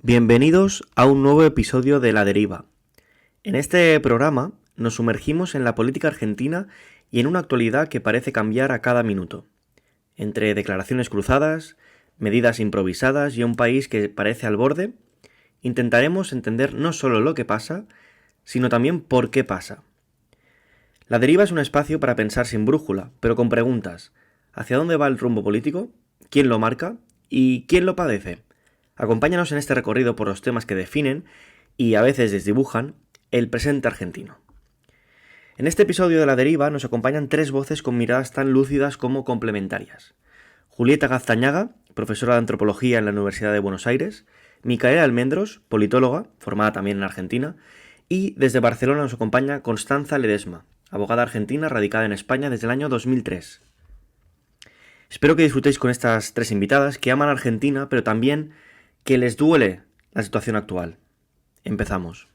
Bienvenidos a un nuevo episodio de La Deriva. En este programa nos sumergimos en la política argentina y en una actualidad que parece cambiar a cada minuto. Entre declaraciones cruzadas, medidas improvisadas y un país que parece al borde, intentaremos entender no solo lo que pasa, sino también por qué pasa. La Deriva es un espacio para pensar sin brújula, pero con preguntas. ¿Hacia dónde va el rumbo político? ¿Quién lo marca? ¿Y quién lo padece? Acompáñanos en este recorrido por los temas que definen y a veces desdibujan el presente argentino. En este episodio de La Deriva nos acompañan tres voces con miradas tan lúcidas como complementarias. Julieta Gaztañaga, profesora de antropología en la Universidad de Buenos Aires, Micaela Almendros, politóloga, formada también en Argentina, y desde Barcelona nos acompaña Constanza Ledesma, abogada argentina radicada en España desde el año 2003. Espero que disfrutéis con estas tres invitadas que aman a Argentina, pero también que les duele la situación actual. Empezamos.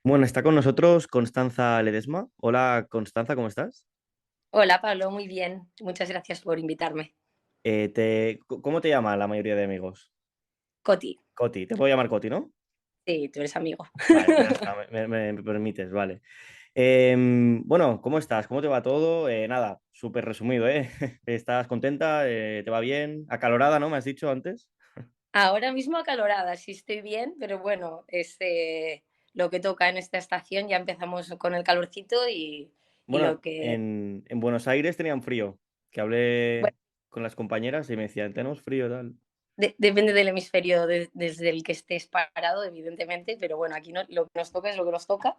Bueno, está con nosotros Constanza Ledesma. Hola Constanza, ¿cómo estás? Hola Pablo, muy bien. Muchas gracias por invitarme. ¿Cómo te llama la mayoría de amigos? Coti, Coti, te puedo llamar Coti, ¿no? sí, tú eres amigo. Vale, ya está, me permites, vale. Bueno, ¿cómo estás? ¿Cómo te va todo? Nada, súper resumido, ¿eh? ¿Estás contenta? ¿Te va bien? ¿Acalorada, no? ¿Me has dicho antes? Ahora mismo acalorada, sí estoy bien, pero bueno, es lo que toca en esta estación. Ya empezamos con el calorcito y Bueno, lo que... en Buenos Aires tenían frío, que Bueno, hablé con las compañeras y me decían, tenemos frío, tal. depende del hemisferio desde el que estés parado, evidentemente, pero bueno, aquí no, lo que nos toca es lo que nos toca.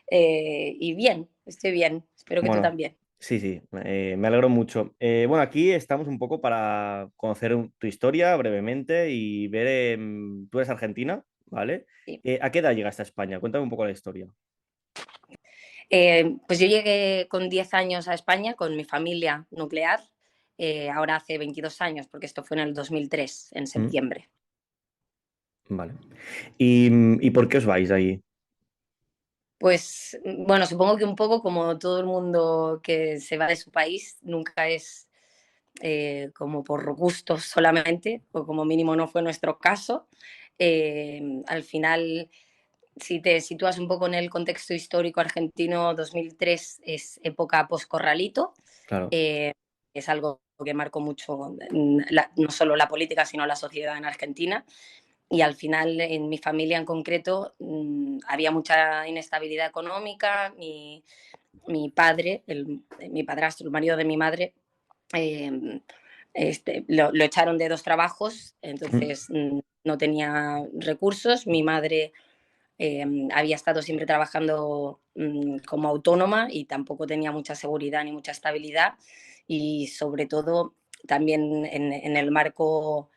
Y bien, estoy bien. Espero que tú Bueno, también. sí, sí, me alegro mucho. Bueno, aquí estamos un poco para conocer tu historia brevemente y ver, tú eres argentina, ¿vale? Sí. ¿A qué edad llegaste a España? Cuéntame un poco la historia. Pues yo llegué con 10 años a España con mi familia nuclear, ahora hace 22 años, porque esto fue en el 2003, en Mm, septiembre. vale. ¿Y por qué os vais ahí? Pues bueno, supongo que un poco como todo el mundo que se va de su país, nunca es como por gusto solamente, o como mínimo no fue nuestro caso. Al final, si te sitúas un poco en el contexto histórico argentino, 2003 es época post-corralito. Claro. eh, es algo que marcó mucho no solo la política, sino la sociedad en Argentina. Y al final, en mi familia en concreto, había mucha inestabilidad económica. Mi padre, mi padrastro, el marido de mi madre, eh, lo echaron de dos trabajos, Mm, entonces no tenía recursos. Mi madre había estado siempre trabajando como autónoma y tampoco tenía mucha seguridad ni mucha estabilidad, y sobre todo también en el marco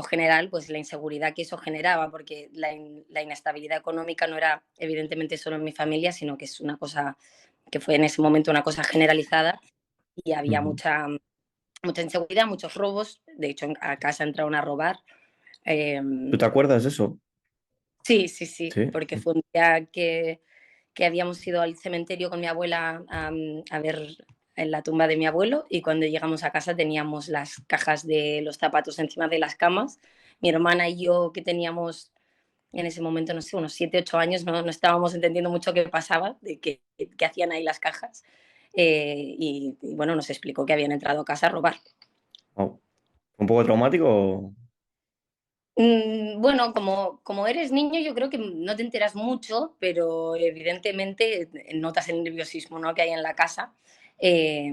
general, pues la inseguridad que eso generaba, porque la inestabilidad económica no era evidentemente solo en mi familia, sino que es una cosa que fue en ese momento una cosa generalizada, y había ujú. mucha inseguridad, muchos robos. De hecho, a casa entraron a robar. Eh, ¿Tú te acuerdas de eso? sí, sí, sí, Sí. porque fue un día que habíamos ido al cementerio con mi abuela a ver en la tumba de mi abuelo, y cuando llegamos a casa teníamos las cajas de los zapatos encima de las camas. Mi hermana y yo, que teníamos en ese momento, no sé, unos 7 8 años, no estábamos entendiendo mucho qué pasaba, de qué hacían ahí las cajas. Y bueno, nos explicó que habían entrado a casa a robar. Oh, ¿un poco traumático? Bueno, como eres niño, yo creo que no te enteras mucho, pero evidentemente notas el nerviosismo, ¿no?, que hay en la casa. Eh,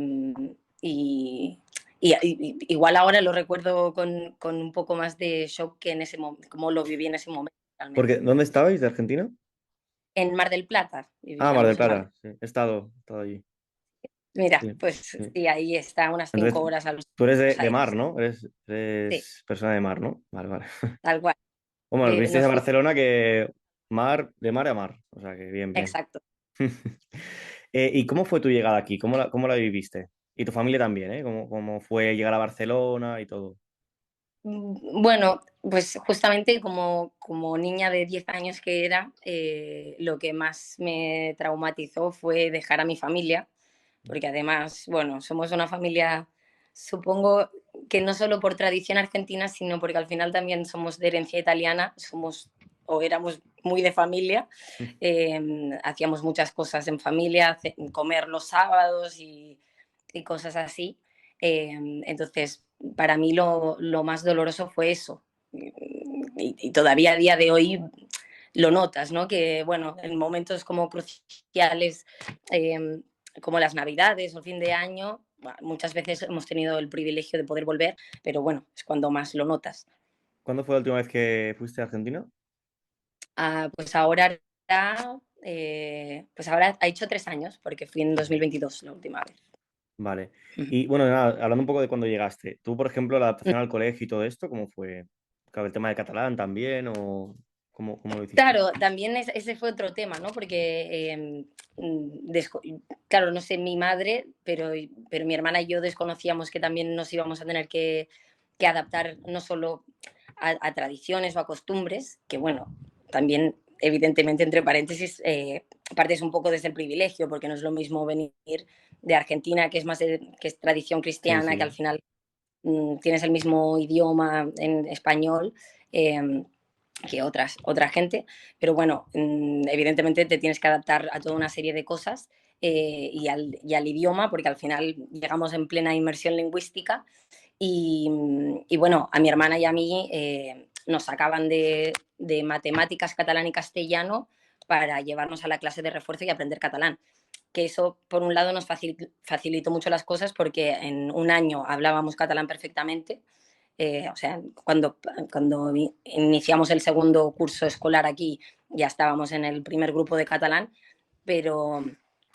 y, igual ahora lo recuerdo con un poco más de shock que en ese momento, como lo viví en ese momento Porque, realmente. ¿dónde estabais de Argentina? En Mar del Plata, Ah, Mar del vivíamos en Mar del Plata, sí. He estado allí. Plata. Mira, Sí, pues sí. sí, ahí está, unas 5 Entonces, horas a los tú eres Buenos de mar, Aires. ¿no? Sí, Eres persona de mar, ¿no? Vale, vale. tal cual. Bueno, visteis Nos a fuimos, Barcelona que mar, de mar a mar. O sea que bien, bien. exacto. ¿Y cómo fue tu llegada aquí? ¿Cómo la viviste? Y tu familia también, ¿eh? ¿Cómo fue llegar a Barcelona y todo? Bueno, pues justamente como niña de 10 años que era, lo que más me traumatizó fue dejar a mi familia, porque además, bueno, somos una familia, supongo que no solo por tradición argentina, sino porque al final también somos de herencia italiana, somos o éramos muy de familia, hacíamos muchas cosas en familia, comer los sábados y cosas así. Entonces, para mí lo más doloroso fue eso. Y todavía a día de hoy lo notas, ¿no? Que, bueno, en momentos como cruciales, eh, como las Navidades o fin de año, muchas veces hemos tenido el privilegio de poder volver, pero bueno, es cuando más lo notas. ¿Cuándo fue la última vez que fuiste a Argentina? Pues ahora, pues ahora ha hecho 3 años, porque fui en 2022 la última vez. Vale. Y bueno, nada, hablando un poco de cuando llegaste, tú, por ejemplo, la adaptación al colegio y todo esto, ¿cómo fue? Claro, el tema de catalán también, o ¿cómo lo hiciste? Claro, también ese fue otro tema, ¿no? Porque, claro, no sé, mi madre, pero mi hermana y yo desconocíamos que también nos íbamos a tener que adaptar no solo a tradiciones o a costumbres, que bueno, también evidentemente entre paréntesis partes un poco desde el privilegio, porque no es lo mismo venir de Argentina, que es más que es tradición Sí, cristiana, que al sí. final tienes el mismo idioma en español. Eh, que otra gente, pero bueno, evidentemente te tienes que adaptar a toda una serie de cosas y al idioma, porque al final llegamos en plena inmersión lingüística y bueno, a mi hermana y a mí nos sacaban de matemáticas, catalán y castellano para llevarnos a la clase de refuerzo y aprender catalán. Que eso, por un lado, nos facilitó mucho las cosas porque en un año hablábamos catalán perfectamente. O sea, cuando iniciamos el segundo curso escolar aquí, ya estábamos en el primer grupo de catalán, pero,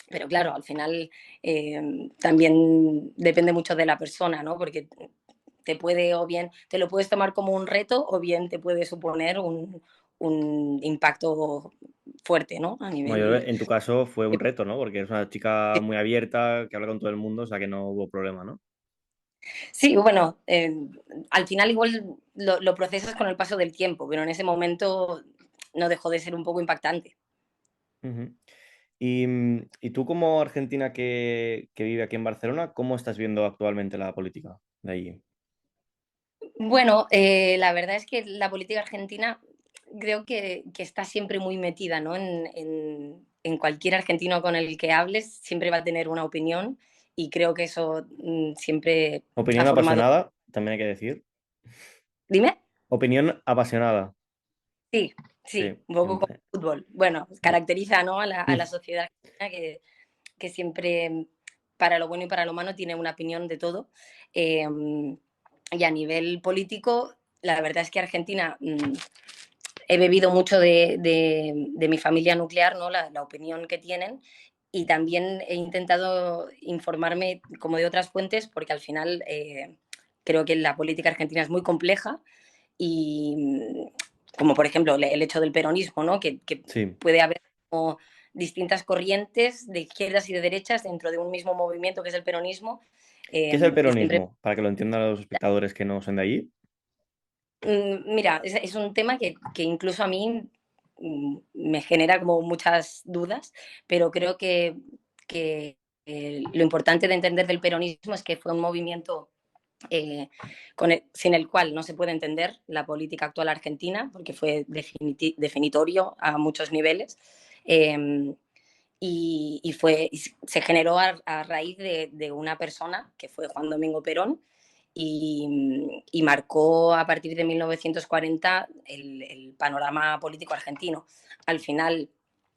pero claro, al final también depende mucho de la persona, ¿no? Porque te puede o bien, te lo puedes tomar como un reto o bien te puede suponer un impacto fuerte, ¿no? A Bueno, yo nivel... en tu caso fue un reto, ¿no? Porque eres una chica muy abierta, que habla con todo el mundo, o sea que no hubo problema, ¿no? Sí, bueno, al final igual lo procesas con el paso del tiempo, pero en ese momento no dejó de ser un poco impactante. Ujú. Y tú como argentina que vive aquí en Barcelona, ¿cómo estás viendo actualmente la política de allí? Bueno, la verdad es que la política argentina creo que está siempre muy metida, ¿no? En cualquier argentino con el que hables siempre va a tener una opinión y creo que eso siempre ha Opinión formado... apasionada, también hay que decir. Dime. Opinión apasionada. Sí, Sí. sí, un poco como fútbol. Bueno, caracteriza, ¿no? a la Mm. sociedad argentina que siempre, para lo bueno y para lo malo, tiene una opinión de todo. Eh, y a nivel político, la verdad es que Argentina he bebido mucho de mi familia nuclear, ¿no? La opinión que tienen. Y también he intentado informarme como de otras fuentes, porque al final creo que la política argentina es muy compleja y como por ejemplo el hecho del peronismo, ¿no? Que Sí. puede haber como distintas corrientes de izquierdas y de derechas dentro de un mismo movimiento que es el peronismo. ¿Qué es el Y siempre, peronismo? Para que lo entiendan los espectadores que no son de allí. mira, es un tema que incluso a mí me genera como muchas dudas, pero creo que lo importante de entender del peronismo es que fue un movimiento sin el cual no se puede entender la política actual argentina, porque fue definitorio a muchos niveles. Eh, y se generó a raíz de una persona que fue Juan Domingo Perón y marcó a partir de 1940 el panorama político argentino. Al final,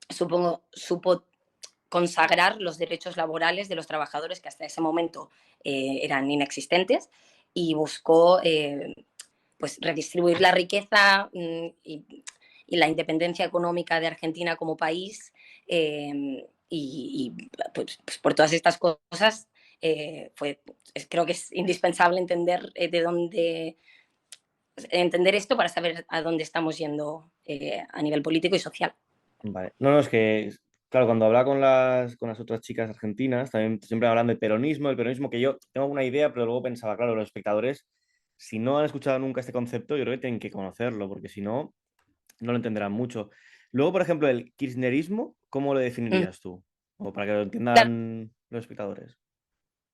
supo consagrar los derechos laborales de los trabajadores que hasta ese momento eran inexistentes y buscó pues redistribuir la riqueza y la independencia económica de Argentina como país pues por todas estas cosas creo que es indispensable entender de dónde entender esto para saber a dónde estamos yendo a nivel político y social. Vale. No, no, es que, Claro, cuando hablaba con las otras chicas argentinas, también siempre hablan del peronismo, el peronismo que yo tengo una idea, pero luego pensaba, claro, los espectadores, si no han escuchado nunca este concepto, yo creo que tienen que conocerlo, porque si no, no lo entenderán mucho. Luego, por ejemplo, el kirchnerismo, ¿cómo lo Mm. definirías tú? O para que lo Claro, entiendan los espectadores.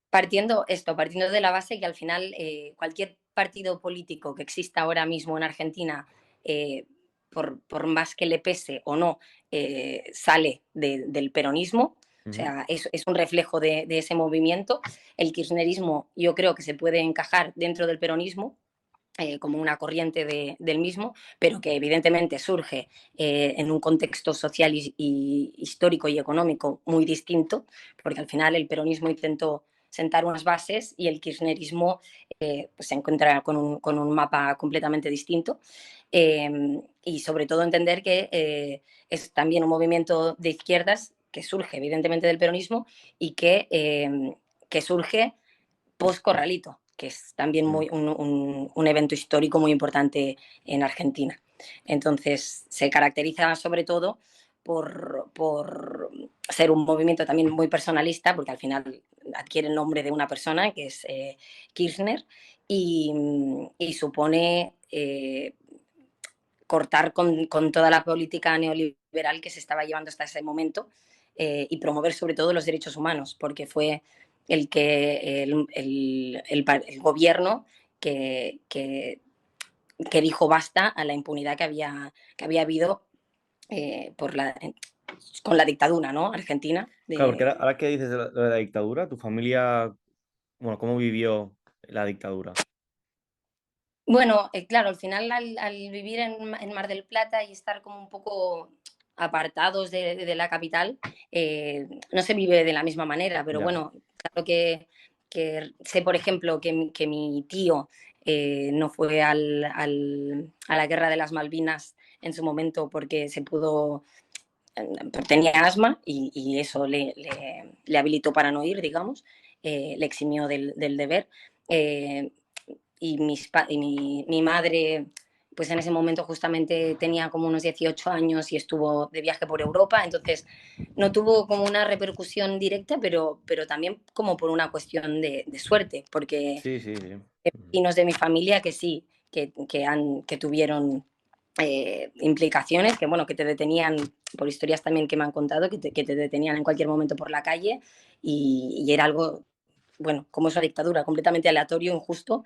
partiendo de la base que al final cualquier partido político que exista ahora mismo en Argentina, eh, por más que le pese o no, sale del peronismo, o Ujú. sea, es un reflejo de ese movimiento. El kirchnerismo yo creo que se puede encajar dentro del peronismo, como una corriente del mismo, pero que evidentemente surge en un contexto social y histórico y económico muy distinto, porque al final el peronismo intentó sentar unas bases y el kirchnerismo pues se encuentra con un mapa completamente distinto. Y sobre todo entender que es también un movimiento de izquierdas que surge evidentemente del peronismo y que surge post-Corralito, que es también Mm. un evento histórico muy importante en Argentina. Entonces, se caracteriza sobre todo por ser un movimiento también muy personalista, porque al final adquiere el nombre de una persona, que es Kirchner, y supone cortar con toda la política neoliberal que se estaba llevando hasta ese momento, y promover sobre todo los derechos humanos, porque fue el gobierno que dijo basta a la impunidad que había habido por con la dictadura, ¿no? Argentina. Claro, porque ahora que dices lo de la dictadura, tu familia, bueno, ¿cómo vivió la dictadura? Bueno, claro, al final al vivir en Mar del Plata y estar como un poco apartados de la capital, no se vive de la misma manera, pero Ya. bueno, claro que sé, por ejemplo, que mi tío no fue a la guerra de las Malvinas en su momento porque tenía asma y eso le habilitó para no ir, digamos, le eximió del deber. Eh, y mi madre, pues en ese momento justamente tenía como unos 18 años y estuvo de viaje por Europa, entonces no tuvo como una repercusión directa, pero también como por una cuestión de suerte, porque Sí, sí, sí. vecinos de mi familia que sí, que tuvieron implicaciones, que bueno, que te detenían, por historias también que me han contado, que te detenían en cualquier momento por la calle y era algo, bueno, como es una dictadura, completamente aleatorio, injusto,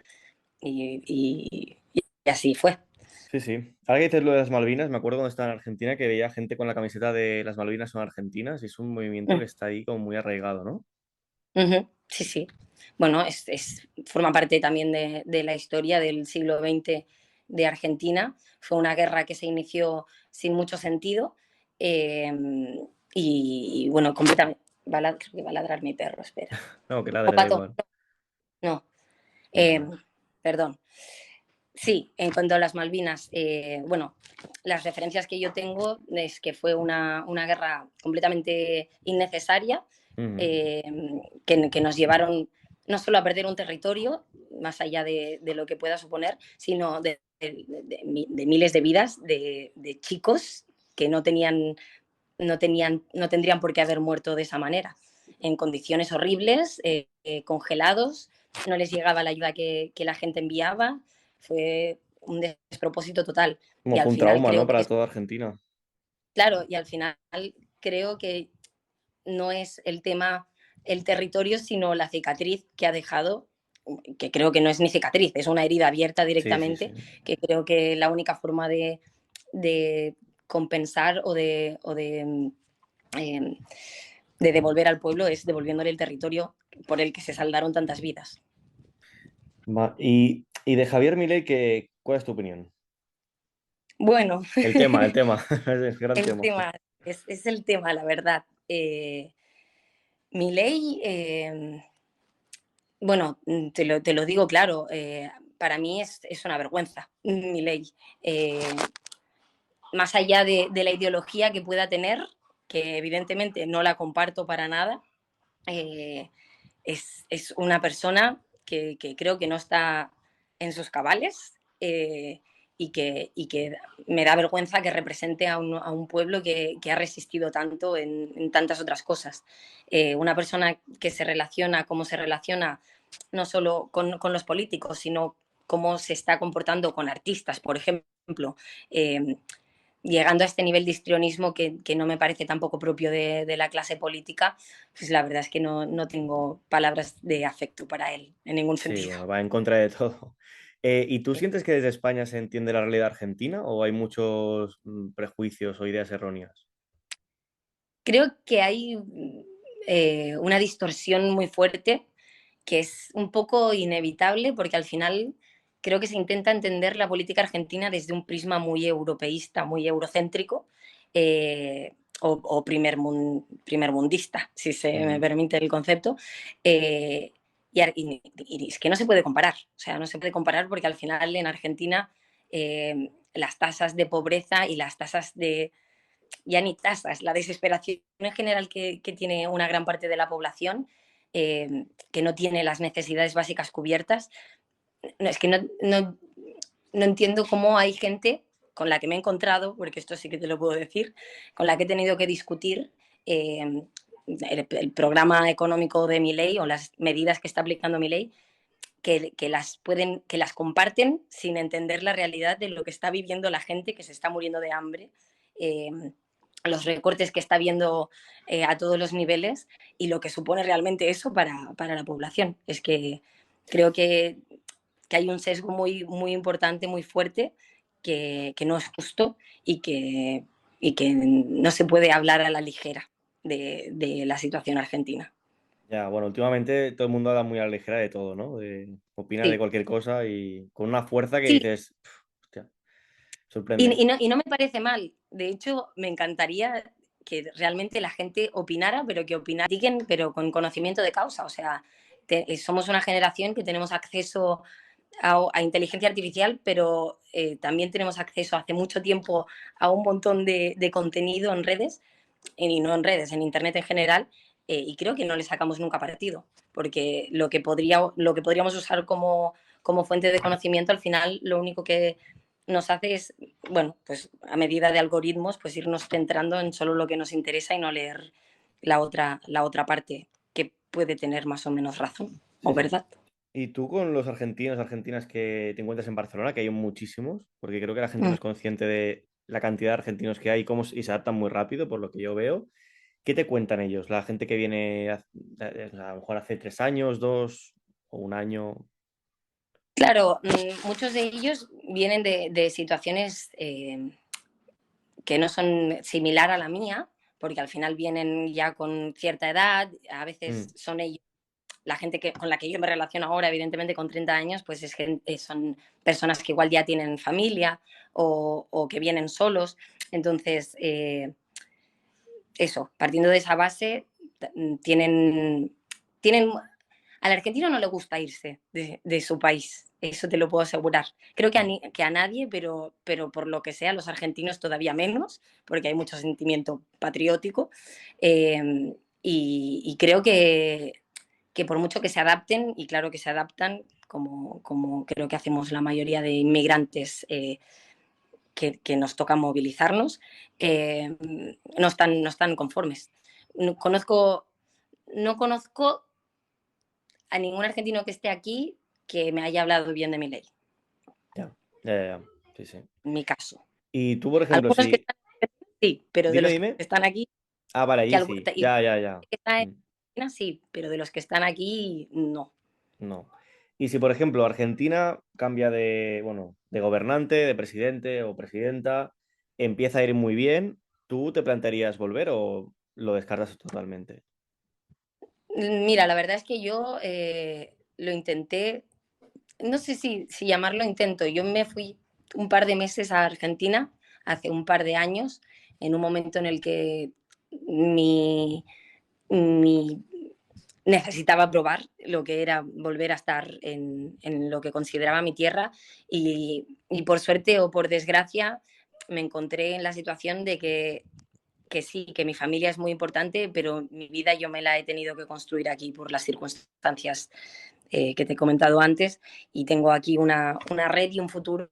y así fue. Sí, sí. Ahora que dices lo de las Malvinas, me acuerdo cuando estaba en Argentina que veía gente con la camiseta de las Malvinas son argentinas y es un movimiento Mm, que está ahí como muy arraigado, ¿no? ujú, sí, sí. Bueno, forma parte también de la historia del siglo XX de Argentina. Fue una guerra que se inició sin mucho sentido, eh, y bueno, completamente. Creo que va a ladrar mi perro, espera. No, que O ladre, da pato, igual. no. eh, Nada. Perdón. Sí, en cuanto a las Malvinas, bueno, las referencias que yo tengo es que fue una guerra completamente innecesaria, Ujú. eh, que nos llevaron no solo a perder un territorio, más allá de lo que pueda suponer, sino de miles de vidas de chicos que no tendrían por qué haber muerto de esa manera, en condiciones horribles, congelados, no les llegaba la ayuda que la gente enviaba, fue un despropósito total. Como Y fue al un final trauma, ¿no? creo que, Para toda Argentina. claro, y al final creo que no es el tema el territorio, sino la cicatriz que ha dejado, que creo que no es ni cicatriz, es una herida abierta Sí, sí, sí. directamente, que creo que la única forma de compensar eh, de devolver al pueblo es devolviéndole el territorio por el que se saldaron tantas vidas. Y de Javier Milei, ¿cuál es tu opinión? Bueno, El tema, es el gran el tema. tema es el tema, la verdad. Mi ley, bueno, te lo digo claro, para mí es una vergüenza mi ley. Más allá de la ideología que pueda tener, que evidentemente no la comparto para nada, eh, es una persona que creo que no está en sus cabales, y que me da vergüenza que represente a un pueblo que ha resistido tanto en tantas otras cosas. Una persona que se relaciona, cómo se relaciona, no solo con los políticos, sino cómo se está comportando con artistas, por ejemplo, llegando a este nivel de histrionismo que no me parece tampoco propio de la clase política, pues la verdad es que no tengo palabras de afecto para él en ningún Sí, sentido. bueno, va en contra de todo. ¿Y tú sientes que desde España se entiende la realidad argentina o hay muchos prejuicios o ideas erróneas? Creo que hay una distorsión muy fuerte que es un poco inevitable porque al final creo que se intenta entender la política argentina desde un prisma muy europeísta, muy eurocéntrico o primermundista, si se me Ujú. permite el concepto. Eh, y es que no se puede comparar, o sea, no se puede comparar porque al final en Argentina las tasas de pobreza y las tasas de, ya ni tasas, la desesperación en general que tiene una gran parte de la población, que no tiene las necesidades básicas cubiertas. No, es que no entiendo cómo hay gente con la que me he encontrado, porque esto sí que te lo puedo decir, con la que he tenido que discutir el programa económico de Milei o las medidas que está aplicando Milei, que las comparten sin entender la realidad de lo que está viviendo la gente que se está muriendo de hambre, eh, los recortes que está viendo a todos los niveles y lo que supone realmente eso para la población. Es que creo que hay un sesgo muy importante, muy fuerte, que no es justo y que no se puede hablar a la ligera de la situación argentina. Ya, bueno, últimamente todo el mundo habla muy a la ligera de todo, ¿no? Opina de Sí, cualquier cosa y con una fuerza que sí, dices, hostia, sorprende. y no me parece mal. De hecho, me encantaría que realmente la gente opinara, pero que opinara, pero con conocimiento de causa. O sea, somos una generación que tenemos acceso a inteligencia artificial, pero también tenemos acceso hace mucho tiempo a un montón de contenido en redes, y no en redes, en Internet en general, y creo que no le sacamos nunca partido, porque lo que podríamos usar como fuente de conocimiento, al final lo único que nos hace es, bueno, pues a medida de algoritmos, pues irnos centrando en solo lo que nos interesa y no leer la otra parte que puede tener más o menos razón o Sí, sí. verdad. ¿Y tú con los argentinos, argentinas que te encuentras en Barcelona, que hay muchísimos, porque creo que la gente no Mm. es consciente de la cantidad de argentinos que hay y se adaptan muy rápido, por lo que yo veo? ¿Qué te cuentan ellos? La gente que viene a lo mejor hace 3 años, 2 o un año. Claro, muchos de ellos vienen de situaciones que no son similar a la mía, porque al final vienen ya con cierta edad, a veces Mm, son ellos, la gente con la que yo me relaciono ahora, evidentemente con 30 años, pues son personas que igual ya tienen familia o que vienen solos. Entonces, eso, partiendo de esa base, tienen al argentino no le gusta irse de su país, eso te lo puedo asegurar. Creo mm. que a nadie, pero por lo que sea, los argentinos todavía menos, porque hay mucho sentimiento patriótico. Y creo que por mucho que se adapten, y claro que se adaptan, como creo que hacemos la mayoría de inmigrantes que nos toca movilizarnos, no están conformes. No conozco, no conozco a ningún argentino que esté aquí que me haya hablado bien de mi ley, Ya, ya. Sí, sí. en mi caso. Y tú, por ejemplo, Algunos que sí. están sí, pero de Dime, los que dime. están aquí, Ah, vale, que ahí sí. igual Ya, ya, ya. que está en Mm, Argentina, sí, pero de los que están aquí, no. no. Y si, por ejemplo, Argentina cambia bueno, de gobernante, de presidente o presidenta, empieza a ir muy bien, ¿tú te plantearías volver o lo descartas totalmente? Mira, la verdad es que yo lo intenté, no sé si llamarlo intento, yo me fui un par de meses a Argentina hace un par de años, en un momento en el que mi, mi necesitaba probar lo que era volver a estar en lo que consideraba mi tierra y por suerte o por desgracia me encontré en la situación de que sí, que mi familia es muy importante, pero mi vida yo me la he tenido que construir aquí por las circunstancias que te he comentado antes y tengo aquí una red y un futuro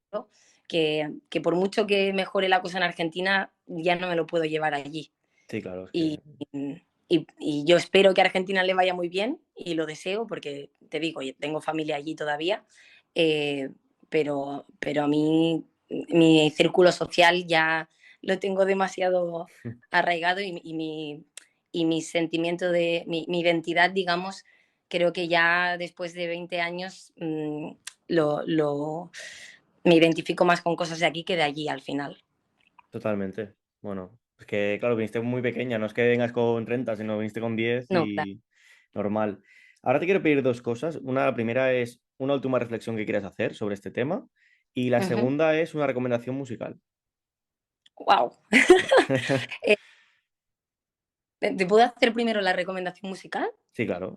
que por mucho que mejore la cosa en Argentina, ya no me lo puedo llevar allí. Sí, claro, es Y, que y yo espero que a Argentina le vaya muy bien y lo deseo porque, te digo, tengo familia allí todavía, eh, pero a mí mi círculo social ya lo tengo demasiado arraigado y mi sentimiento de mi identidad, digamos, creo que ya después de 20 años lo, me identifico más con cosas de aquí que de allí al final. totalmente. Bueno, es que claro, viniste muy pequeña, no es que vengas con 30, sino viniste con 10 No, claro. y normal. Ahora te quiero pedir dos cosas. La primera es una última reflexión que quieras hacer sobre este tema y la Uh -huh. segunda es una recomendación musical. Wow. ¿Te puedo hacer primero la recomendación musical? Sí, claro.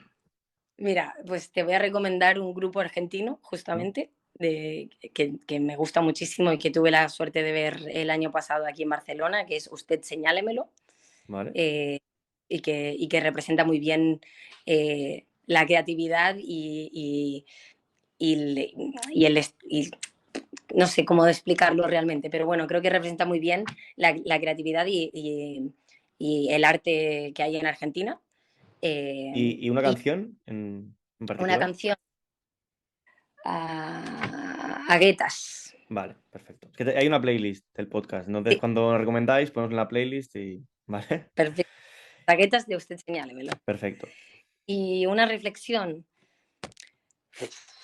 Mira, pues te voy a recomendar un grupo argentino, Mm, justamente, que me gusta muchísimo y que tuve la suerte de ver el año pasado aquí en Barcelona, que es Usted Señálemelo, vale. eh, y que representa muy bien la creatividad y el y no sé cómo explicarlo realmente, pero bueno, creo que representa muy bien la creatividad y el arte que hay en Argentina. ¿Y una Y canción en una particular? canción a Guetas. Vale, perfecto. Es que hay una playlist del podcast, entonces Sí, cuando nos recomendáis ponemos en la playlist y... Vale, perfecto. A Guetas de Usted Señálemelo. perfecto. Y una reflexión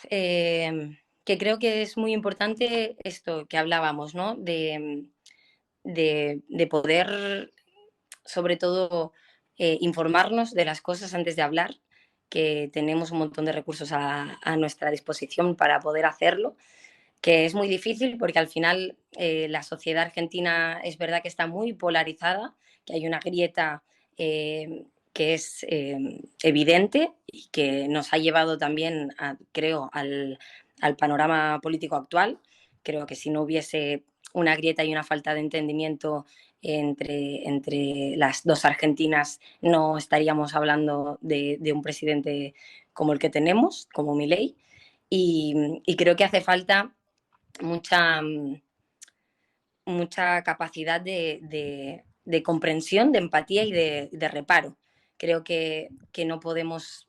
que creo que es muy importante esto que hablábamos, ¿no? De poder, sobre todo, informarnos de las cosas antes de hablar, que tenemos un montón de recursos a nuestra disposición para poder hacerlo, que es muy difícil porque al final la sociedad argentina es verdad que está muy polarizada, que hay una grieta que es evidente y que nos ha llevado también, creo, al panorama político actual. Creo que si no hubiese una grieta y una falta de entendimiento entre las dos Argentinas, no estaríamos hablando de un presidente como el que tenemos, como Milei. Y creo que hace falta mucha, mucha capacidad de comprensión, de empatía y de reparo. Creo que no podemos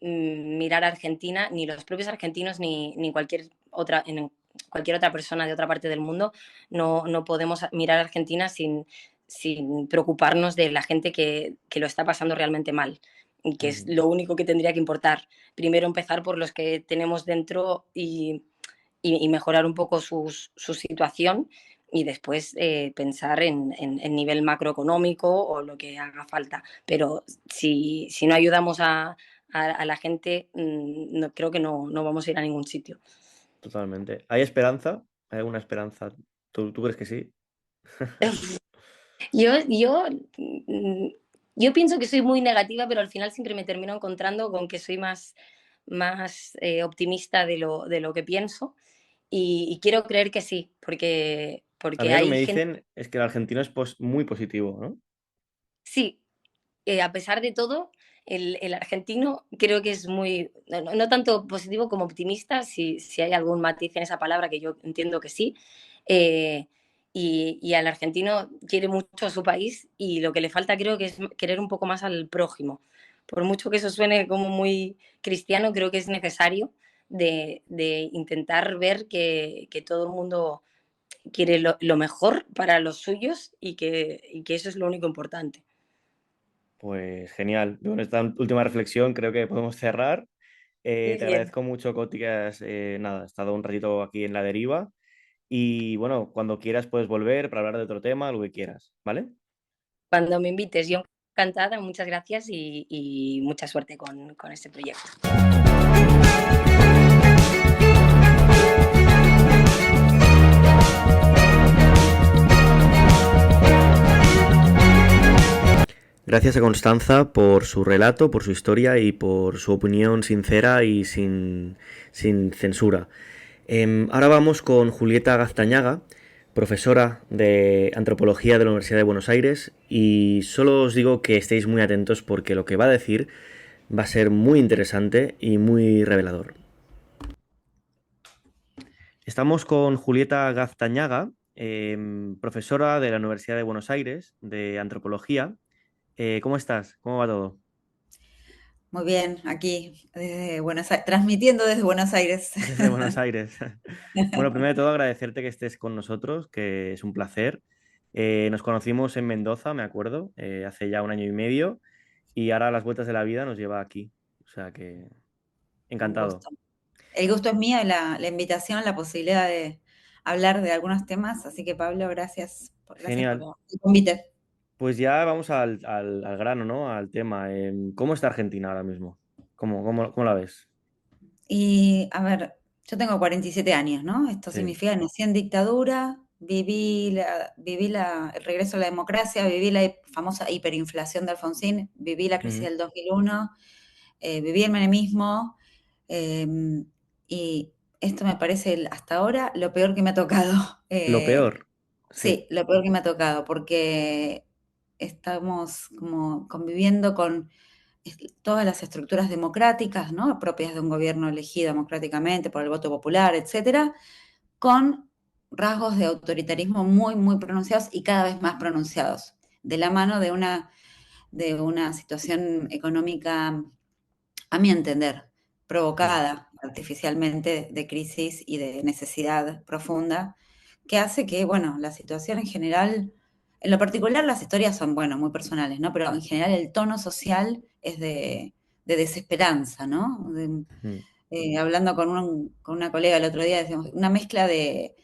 mirar a Argentina, ni los propios argentinos, ni cualquier otra, en cualquier otra persona de otra parte del mundo, no podemos mirar a Argentina sin preocuparnos de la gente que lo está pasando realmente mal y que es Ujú. lo único que tendría que importar. Primero empezar por los que tenemos dentro y mejorar un poco su situación y después pensar en nivel macroeconómico o lo que haga falta. Pero si no ayudamos a la gente, no, creo que no vamos a ir a ningún sitio. Totalmente. ¿Hay esperanza? ¿Hay alguna esperanza? ¿Tú crees que sí? Yo, yo, mm, yo pienso que soy muy negativa, pero al final siempre me termino encontrando con que soy más optimista de lo que pienso y quiero creer que sí, A mí porque lo que me hay gente, dicen es que el argentino es muy positivo, ¿no? sí, a pesar de todo, el argentino creo que es muy, no tanto positivo como optimista, si hay algún matiz en esa palabra, que yo entiendo que sí. eh, y al argentino quiere mucho a su país y lo que le falta creo que es querer un poco más al prójimo. Por mucho que eso suene como muy cristiano, creo que es necesario de intentar ver que todo el mundo quiere lo mejor para los suyos y que eso es lo único importante. Pues genial. Con esta última reflexión creo que podemos cerrar. Muy Te bien. agradezco mucho, Coti, que has estado un ratito aquí en la deriva. Y bueno, cuando quieras puedes volver para hablar de otro tema, lo que quieras, ¿vale? Cuando me invites, yo encantada, muchas gracias y mucha suerte con este proyecto. Gracias a Constanza por su relato, por su historia y por su opinión sincera y sin censura. Ahora vamos con Julieta Gaztañaga, profesora de Antropología de la Universidad de Buenos Aires, y solo os digo que estéis muy atentos porque lo que va a decir va a ser muy interesante y muy revelador. Estamos con Julieta Gaztañaga, profesora de la Universidad de Buenos Aires de Antropología. ¿Cómo estás? ¿Cómo va todo? Muy bien, aquí desde Buenos Aires, transmitiendo desde Buenos Aires. Desde Buenos Aires. Bueno, primero de todo agradecerte que estés con nosotros, que es un placer. Nos conocimos en Mendoza, me acuerdo, hace ya un año y medio, y ahora las vueltas de la vida nos lleva aquí. O sea que Un encantado. gusto. El gusto es mío y la invitación, la posibilidad de hablar de algunos temas. Así que Pablo, gracias por Genial. el convite. Pues ya vamos al grano, ¿no? Al tema. ¿Cómo está Argentina ahora mismo? ¿Cómo la ves? Y a ver, yo tengo 47 años, ¿no? Esto Sí. significa que nací en dictadura, el regreso a la democracia, viví la famosa hiperinflación de Alfonsín, viví la crisis Ujú. del 2001, viví el menemismo, eh, y esto me parece hasta ahora lo peor que me ha tocado. Lo peor. Sí. Sí, lo peor que me ha tocado, porque estamos como conviviendo con todas las estructuras democráticas, ¿no? Propias de un gobierno elegido democráticamente por el voto popular, etcétera, con rasgos de autoritarismo muy, muy pronunciados y cada vez más pronunciados, de la mano de una situación económica, a mi entender, Mm. provocada artificialmente de crisis y de necesidad profunda, que hace que, bueno, la situación en general, en lo particular las historias son, bueno, muy personales, ¿no? Pero en general el tono social es de desesperanza, ¿no? Mm. Hablando con una colega el otro día, decíamos, una mezcla de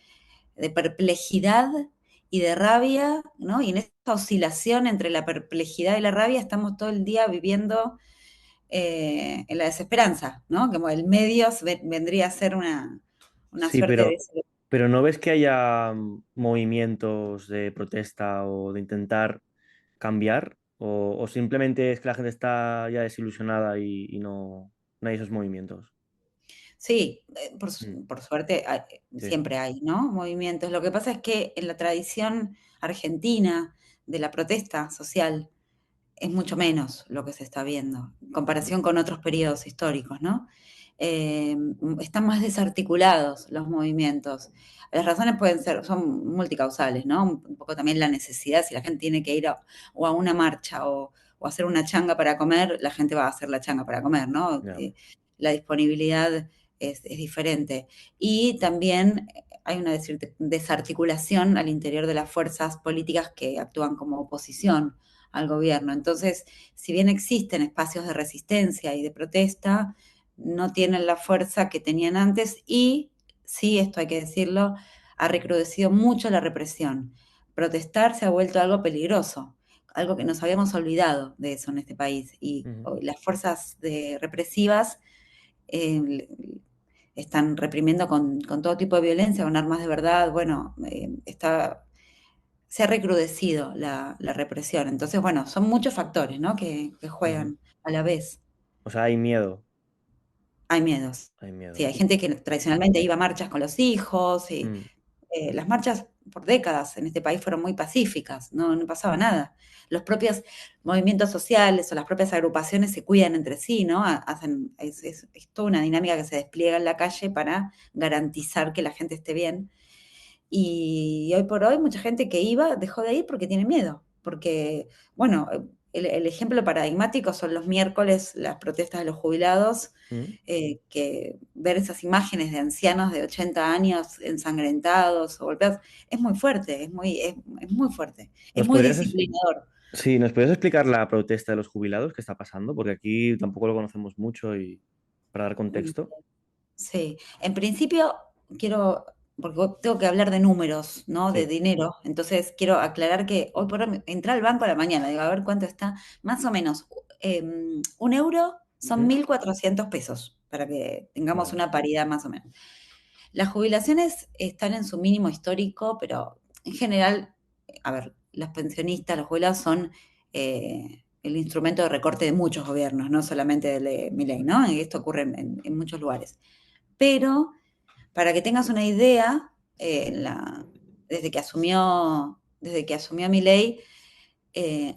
perplejidad y de rabia, ¿no? Y en esta oscilación entre la perplejidad y la rabia estamos todo el día viviendo en la desesperanza, ¿no? Como el medio vendría a ser una Sí, suerte de... pero ¿no ves que haya movimientos de protesta o de intentar cambiar? ¿O simplemente es que la gente está ya desilusionada y no hay esos movimientos? Sí, Mm. por suerte Sí. siempre hay, ¿no? Movimientos. Lo que pasa es que en la tradición argentina de la protesta social es mucho menos lo que se está viendo, en Mm. comparación con otros periodos históricos, ¿no? Eh, Están más desarticulados los movimientos. Las razones son multicausales, ¿no? Un poco también la necesidad, si la gente tiene que ir o a una marcha o hacer una changa para comer, la gente va a hacer la changa para comer, ¿no? Ya. La disponibilidad es diferente. Y también hay una desarticulación al interior de las fuerzas políticas que actúan como oposición al gobierno. Entonces, si bien existen espacios de resistencia y de protesta, no tienen la fuerza que tenían antes y, sí, esto hay que decirlo, ha recrudecido mucho la represión. Protestar se ha vuelto algo peligroso, algo que nos habíamos olvidado de eso en este país. Y Ujú. hoy las fuerzas represivas están reprimiendo con todo tipo de violencia, con armas de verdad. Bueno, se ha recrudecido la represión. Entonces, bueno, son muchos factores, ¿no? Que Ujú. juegan a la vez. O sea, hay miedo. Hay miedos. Hay miedo. Sí, hay gente que tradicionalmente iba a marchas con los hijos y Mm. las marchas por décadas en este país fueron muy pacíficas, no pasaba nada. Los propios movimientos sociales o las propias agrupaciones se cuidan entre sí, ¿no? Es toda una dinámica que se despliega en la calle para garantizar que la gente esté bien. Y hoy por hoy mucha gente que iba dejó de ir porque tiene miedo, porque, bueno, el ejemplo paradigmático son los miércoles, las protestas de los jubilados, Mm. que ver esas imágenes de ancianos de 80 años ensangrentados o golpeados es muy fuerte, es muy fuerte, es ¿Nos muy podrías, disciplinador. sí, ¿nos podrías explicar la protesta de los jubilados que está pasando? Porque aquí tampoco lo conocemos mucho y para dar contexto. Sí, en principio quiero, porque tengo que hablar de números, ¿no? De Sí. dinero, entonces quiero aclarar que hoy por hoy entré al banco a la mañana, digo, a ver cuánto está, más o menos, un euro son Ujú. 1.400 pesos, para que tengamos Vale. una paridad más o menos. Las jubilaciones están en su mínimo histórico, pero en general, a ver, los pensionistas, los jubilados son el instrumento de recorte de muchos gobiernos, no solamente del de Milei, ¿no? Y esto ocurre en muchos lugares. Pero, para que tengas una idea, desde que asumió Milei, eh,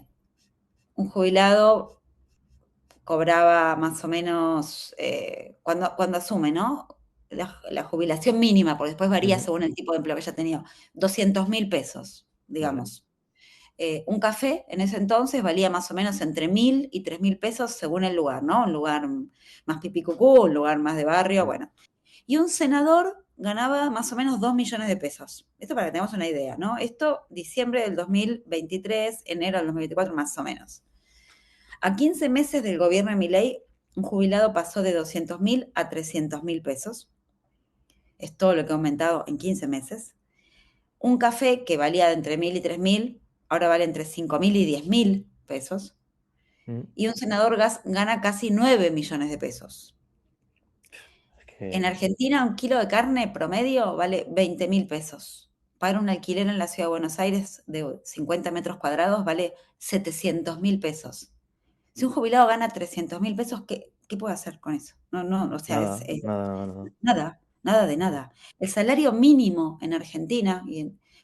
un jubilado cobraba más o menos, cuando asume, ¿no? la jubilación mínima, porque después varía Ujú. según el tipo de empleo que haya tenido, 200.000 pesos, Vale. digamos. Un café en ese entonces valía más o menos entre 1.000 y 3.000 pesos según el lugar, ¿no? Un lugar más pipicucú, un lugar más de barrio, Mm. bueno. Y un senador ganaba más o menos 2 millones de pesos. Esto para que tengamos una idea, ¿no? Esto diciembre del 2023, enero del 2024, más o menos. A 15 meses del gobierno de Milei, un jubilado pasó de 200.000 a 300.000 pesos. Es todo lo que ha aumentado en 15 meses. Un café que valía entre 1.000 y 3.000, ahora vale entre 5.000 y 10.000 pesos. Mm. Y un senador gana casi 9 millones de pesos. Es En que, Argentina, un kilo de carne promedio vale 20.000 pesos. Para un alquiler en la ciudad de Buenos Aires de 50 metros cuadrados vale 700.000 pesos. Si un jubilado gana 300.000 pesos, ¿qué puede hacer con eso? No, no, o sea, nada, nada, nada, nada. nada, nada de nada. El salario mínimo en Argentina,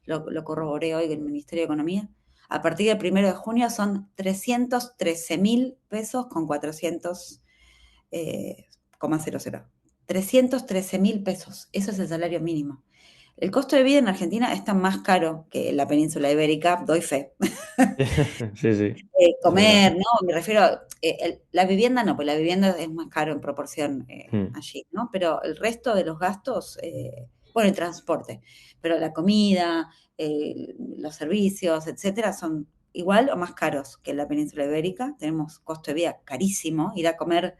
lo corroboré hoy en el Ministerio de Economía, a partir del 1 de junio son 313.000 pesos con 400, 0,00. 313.000 pesos, eso es el salario mínimo. El costo de vida en Argentina está más caro que en la península ibérica, doy fe. Sí, sí, es verdad. Comer, ¿no? Me refiero, la vivienda no, pues la vivienda es más caro en proporción Mm. allí, ¿no? Pero el resto de los gastos, bueno, el transporte, pero la comida, los servicios, etcétera, son igual o más caros que en la península ibérica. Tenemos costo de vida carísimo. Ir a comer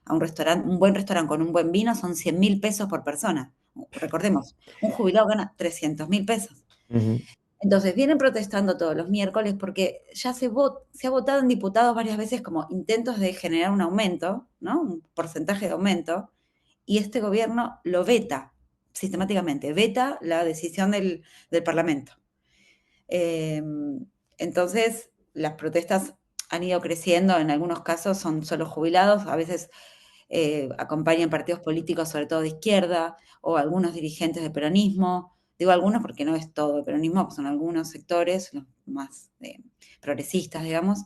a un restaurante, un buen restaurante con un buen vino son 100.000 pesos por persona. Recordemos, un jubilado gana 300.000 pesos. Ujú. Entonces vienen protestando todos los miércoles porque ya se ha votado en diputados varias veces como intentos de generar un aumento, ¿no? Un porcentaje de aumento, y este gobierno lo veta sistemáticamente, veta la decisión del Parlamento. Eh, entonces, las protestas han ido creciendo, en algunos casos son solo jubilados, a veces acompañan partidos políticos, sobre todo de izquierda, o algunos dirigentes de peronismo. Digo algunos porque no es todo el peronismo, son algunos sectores, los más progresistas, digamos.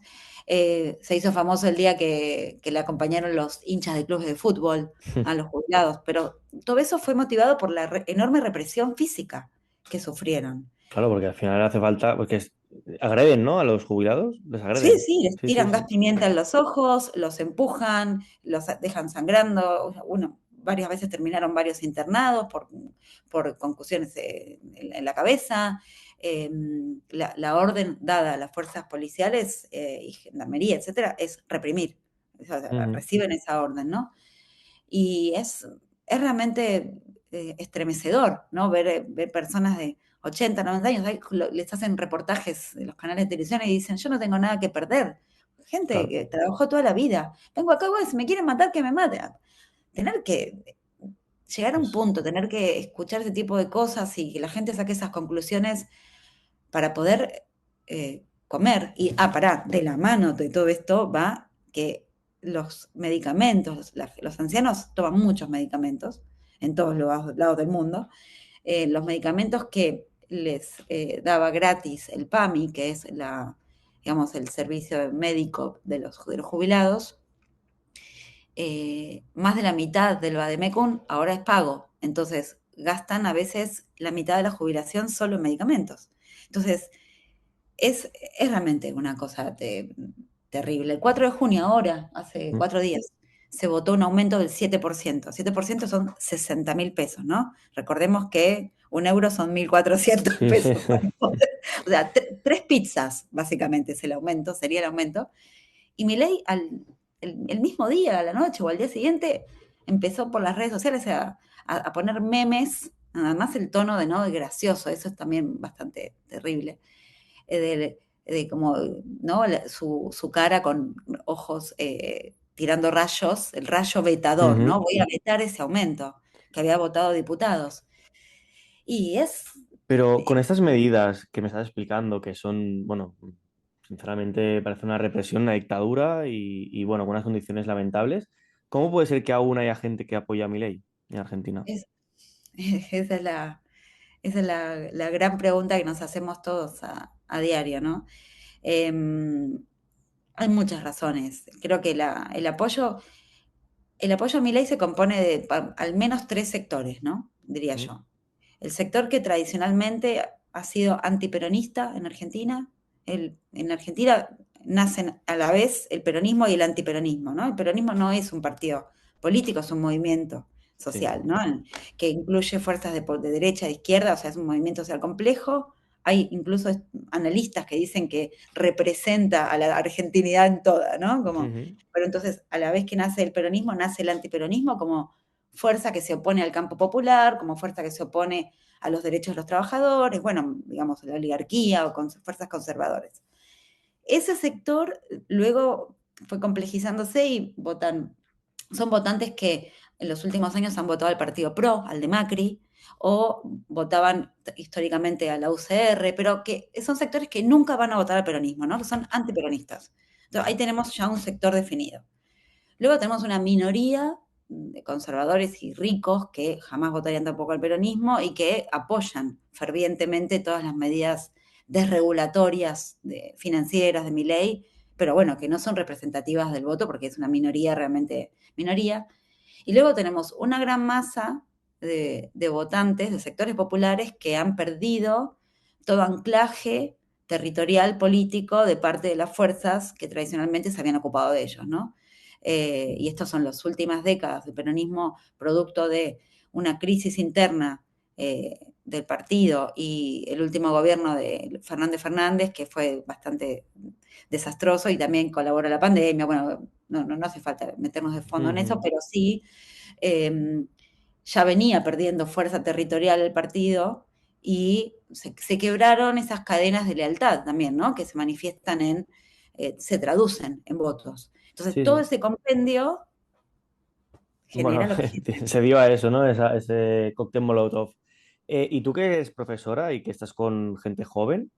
Se hizo famoso el día que le acompañaron los hinchas de clubes de fútbol a los jubilados, pero todo eso fue motivado por la enorme represión física que sufrieron. Claro, porque al final hace falta, porque agreden, ¿no? A los jubilados, les Sí, agreden. sí, les Sí, sí, tiran gas sí. pimienta en los ojos, los empujan, los dejan sangrando. Varias veces terminaron varios internados por concusiones en la cabeza. La orden dada a las fuerzas policiales y gendarmería, etcétera, es reprimir. O sea, Ujú. reciben esa orden, ¿no? Y es realmente estremecedor, ¿no? Ver personas de 80, 90 años, les hacen reportajes de los canales de televisión y dicen, yo no tengo nada que perder. Gente Claro. que trabajó toda la vida. Vengo acá, bueno, si me quieren matar, que me maten. Tener que llegar a un Es- punto, tener que escuchar ese tipo de cosas y que la gente saque esas conclusiones para poder comer. Y, pará, de la mano de todo esto va que los medicamentos, los ancianos toman muchos medicamentos en todos los lados del mundo, los medicamentos que les daba gratis el PAMI, que es digamos, el servicio médico de los jubilados, más de la mitad del Vademecum ahora es pago. Entonces, gastan a veces la mitad de la jubilación solo en medicamentos. Entonces, es realmente una cosa terrible. El 4 de junio, ahora, hace Mm. 4 días, se votó un aumento del 7%. 7% son 60.000 pesos, ¿no? Recordemos que un euro son 1.400 Sí, sí. pesos. O sea, 3 pizzas, básicamente, es el aumento, sería el aumento. Y Milei, el mismo día, a la noche o al día siguiente, empezó por las redes sociales a poner memes, nada más el tono de no de gracioso, eso es también bastante terrible de como, ¿no? Su cara con ojos tirando rayos, el rayo vetador, Ujú. ¿no? Voy a vetar ese aumento que había votado diputados. Y Pero con eh, estas medidas que me estás explicando, que son, bueno, sinceramente parece una represión, una dictadura y bueno, con unas condiciones lamentables, ¿cómo puede ser que aún haya gente que apoya a Milei en Argentina? es- esa es la gran pregunta que nos hacemos todos a diario, ¿no? Em, Hay muchas razones. Creo que el apoyo el apoyo a Milei se compone de al menos tres sectores, ¿no? Diría Ujú. yo. El sector que tradicionalmente ha sido antiperonista en Argentina. En Argentina nacen a la vez el peronismo y el antiperonismo, ¿no? El peronismo no es un partido político, es un movimiento Sí. social, ¿no? Que incluye fuerzas de derecha, de izquierda, o sea, es un movimiento social complejo. Hay incluso analistas que dicen que representa a la argentinidad en toda, ¿no? Como, Ujú. pero entonces, a la vez que nace el peronismo, nace el antiperonismo como fuerza que se opone al campo popular, como fuerza que se opone a los derechos de los trabajadores, bueno, digamos, la oligarquía o con fuerzas conservadoras. Ese sector luego fue complejizándose y son votantes que en los últimos años han votado al Partido PRO, al de Macri, o votaban históricamente a la UCR, pero que son sectores que nunca van a votar al peronismo, ¿no? Que son antiperonistas. Entonces ahí tenemos ya un sector definido. Luego tenemos una minoría de conservadores y ricos que jamás votarían tampoco al peronismo y que apoyan fervientemente todas las medidas desregulatorias financieras de Milei, pero bueno, que no son representativas del voto porque es una minoría, realmente minoría. Y luego tenemos una gran masa de votantes, de sectores populares que han perdido todo anclaje territorial político de parte de las fuerzas que tradicionalmente se habían ocupado de ellos, ¿no? Y estas son las últimas décadas del peronismo, producto de una crisis interna del partido y el último gobierno de Fernández Fernández, que fue bastante desastroso y también colaboró la pandemia. Bueno, no hace falta meternos de fondo en eso, Ujú. pero sí ya venía perdiendo fuerza territorial el partido y se quebraron esas cadenas de lealtad también, ¿no? Que se manifiestan se traducen en votos. Entonces, Sí, todo sí. ese compendio Bueno, genera lo que genera. se dio a eso, ¿no? Ese cóctel Molotov. Y tú que eres profesora y que estás con gente joven,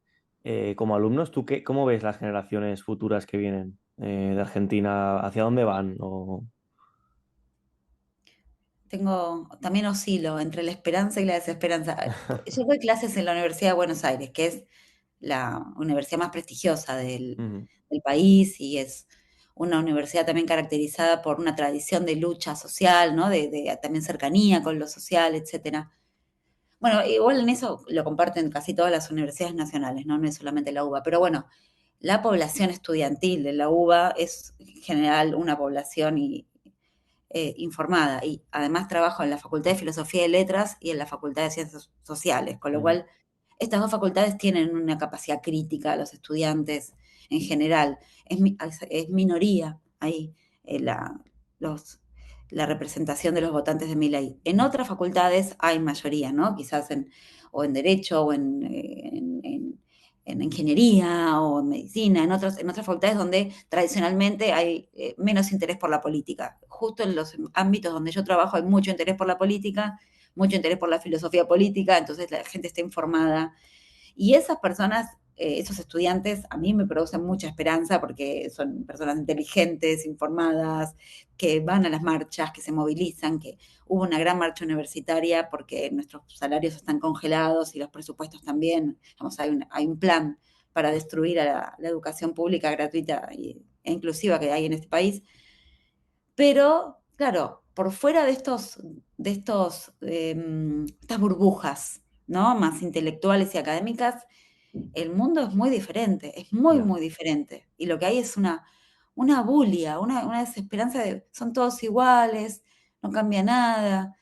como alumnos, ¿cómo ves las generaciones futuras que vienen de Argentina? ¿Hacia dónde van? También oscilo entre la esperanza y la desesperanza. Yo doy clases en la Universidad de Buenos Aires, que es la universidad más prestigiosa Ujú. del país y es una universidad también caracterizada por una tradición de lucha social, ¿no? De también cercanía con lo social, etcétera. Bueno, igual en eso lo comparten casi todas las universidades nacionales, ¿no? No es solamente la UBA, pero bueno, la población estudiantil de la UBA es en general una población informada y además trabajo en la Facultad de Filosofía y Letras y en la Facultad de Ciencias Sociales, con lo Ujú. cual estas dos facultades tienen una capacidad crítica a los estudiantes en general. Es minoría ahí la, los, la representación de los votantes de mi ley. En otras facultades hay mayoría, ¿no? Quizás o en Derecho o en Ingeniería o en Medicina, en otras facultades donde tradicionalmente hay menos interés por la política. Justo en los ámbitos donde yo trabajo hay mucho interés por la política, mucho interés por la filosofía política, entonces la gente está informada y esas personas, esos estudiantes, a mí me producen mucha esperanza porque son personas inteligentes, informadas, que van a las marchas, que se movilizan, que hubo una gran marcha universitaria porque nuestros salarios están congelados y los presupuestos también. Vamos, hay un plan para destruir a la educación pública gratuita e inclusiva que hay en este país. Pero, claro, por fuera estas burbujas, ¿no? Más intelectuales y académicas, el mundo es muy diferente, es muy, Ya. muy diferente. Y lo que hay es una bulia, una desesperanza de son todos iguales, no cambia nada.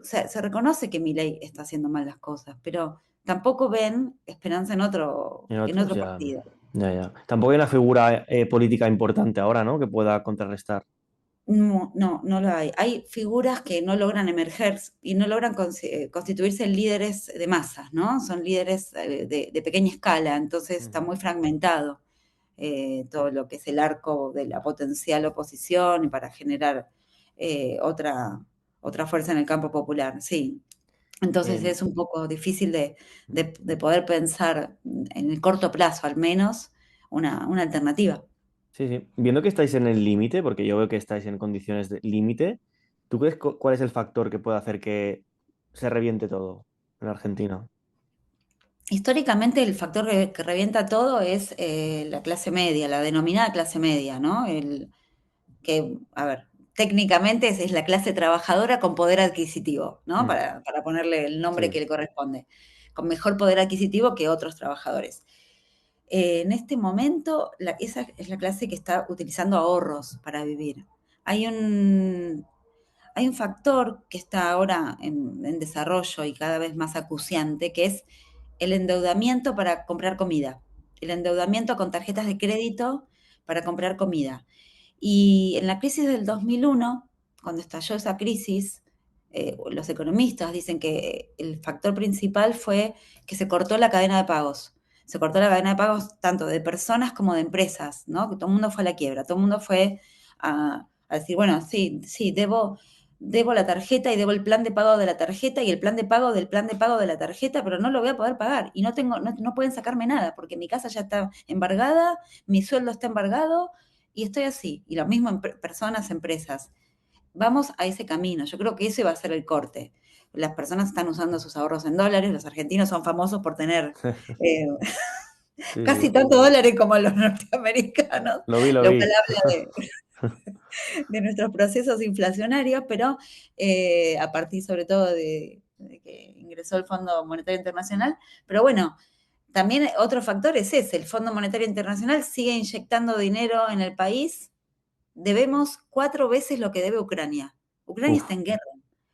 Se reconoce que Milei está haciendo mal las cosas, pero tampoco ven esperanza En en otros otro ya. partido. Ya, ya. Tampoco hay una figura política importante ahora, ¿no? Que pueda contrarrestar. No lo hay. Hay figuras que no logran emerger y no logran constituirse en líderes de masas, ¿no? Son líderes de pequeña escala, entonces está Ujú. muy fragmentado todo lo que es el arco de la potencial oposición y para generar eh, otra, otra fuerza en el campo popular, sí. Entonces Em, es un poco difícil de poder pensar en el corto plazo, al menos, una alternativa. sí, sí. Viendo que estáis en el límite, porque yo veo que estáis en condiciones de límite, ¿tú crees cuál es el factor que puede hacer que se reviente todo en Argentina? Históricamente el factor que revienta todo es la clase media, la denominada clase media, ¿no? A ver, técnicamente es la clase trabajadora con poder adquisitivo, ¿no? Mm, Para ponerle el nombre sí. que le corresponde, con mejor poder adquisitivo que otros trabajadores. En este momento, esa es la clase que está utilizando ahorros para vivir. Hay un, hay un factor que está ahora en desarrollo y cada vez más acuciante, que es el endeudamiento para comprar comida. El endeudamiento con tarjetas de crédito para comprar comida. Y en la crisis del 2001, cuando estalló esa crisis, los economistas dicen que el factor principal fue que se cortó la cadena de pagos. Se cortó la cadena de pagos tanto de personas como de empresas, ¿no? Que todo el mundo fue a la quiebra, todo el mundo fue a decir, bueno, sí, sí, debo la tarjeta y debo el plan de pago de la tarjeta y el plan de pago del plan de pago de la tarjeta, pero no lo voy a poder pagar y no pueden sacarme nada porque mi casa ya está embargada, mi sueldo está embargado y estoy así. Y lo mismo en personas, empresas. Vamos a ese camino. Yo creo que ese va a ser el corte. Las personas están usando sus ahorros en dólares, los argentinos son famosos por tener eh, Sí, casi sí. tanto dólares como los norteamericanos, Lo vi, lo lo cual vi. habla de nuestros procesos inflacionarios, pero a partir sobre todo de que ingresó el Fondo Monetario Internacional. Pero bueno, también otro factor es ese, el Fondo Monetario Internacional sigue inyectando dinero en el país, debemos 4 veces lo que debe Ucrania. Ucrania está Uf, en guerra.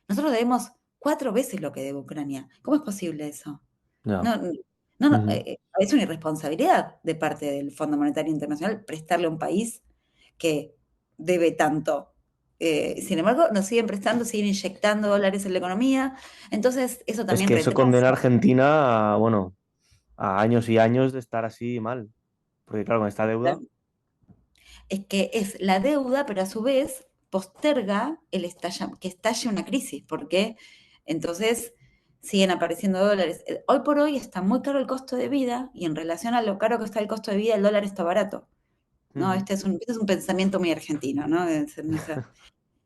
Nosotros debemos 4 veces lo que debe Ucrania. ¿Cómo es posible eso? ya. No, no, no, Ujú. es una irresponsabilidad de parte del Fondo Monetario Internacional prestarle a un país que debe tanto. Sin embargo, nos siguen prestando, siguen inyectando dólares en la economía. Entonces, eso Es también que eso condena a retrasa. Argentina a, bueno, a años y años de estar así mal. Porque claro, con esta deuda. Es que es la deuda, pero a su vez posterga que estalle una crisis, porque entonces siguen apareciendo dólares. Hoy por hoy está muy caro el costo de vida y en relación a lo caro que está el costo de vida, el dólar está barato. ¿No? Ujú. Este es un pensamiento muy argentino, ¿no?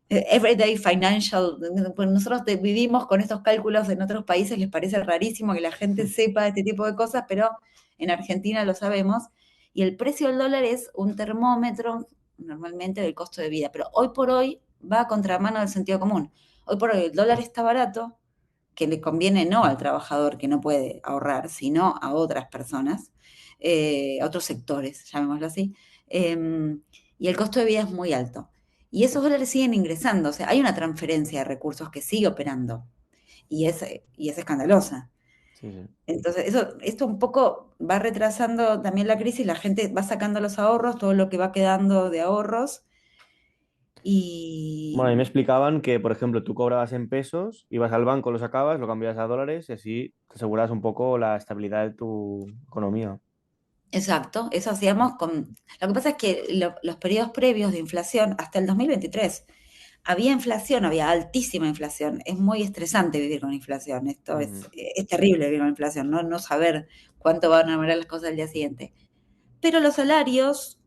Everyday financial, pues nosotros vivimos con estos cálculos en otros países, les parece rarísimo que la gente sepa este tipo de cosas, pero en Argentina lo sabemos, y el precio del dólar es un termómetro normalmente del costo de vida, pero hoy por hoy va a contramano del sentido común. Hoy por hoy el dólar está barato, que le conviene no al trabajador que no puede ahorrar, sino a otras personas, a otros sectores, llamémoslo así, y el costo de vida es muy alto. Y esos dólares siguen ingresando, o sea, hay una transferencia de recursos que sigue operando y es escandalosa. Sí, sí. Entonces, esto un poco va retrasando también la crisis, la gente va sacando los ahorros, todo lo que va quedando de ahorros, Bueno, a mí me y explicaban que, por ejemplo, tú cobrabas en pesos, ibas al banco, lo sacabas, lo cambiabas a dólares y así te aseguras un poco la estabilidad de tu economía. exacto, eso hacíamos con... Lo que pasa es que los periodos previos de inflación, hasta el 2023, había inflación, había altísima inflación. Es muy estresante vivir con inflación. Esto Ujú. es terrible vivir con inflación, ¿no? No saber cuánto van a valer las cosas el día siguiente. Pero los salarios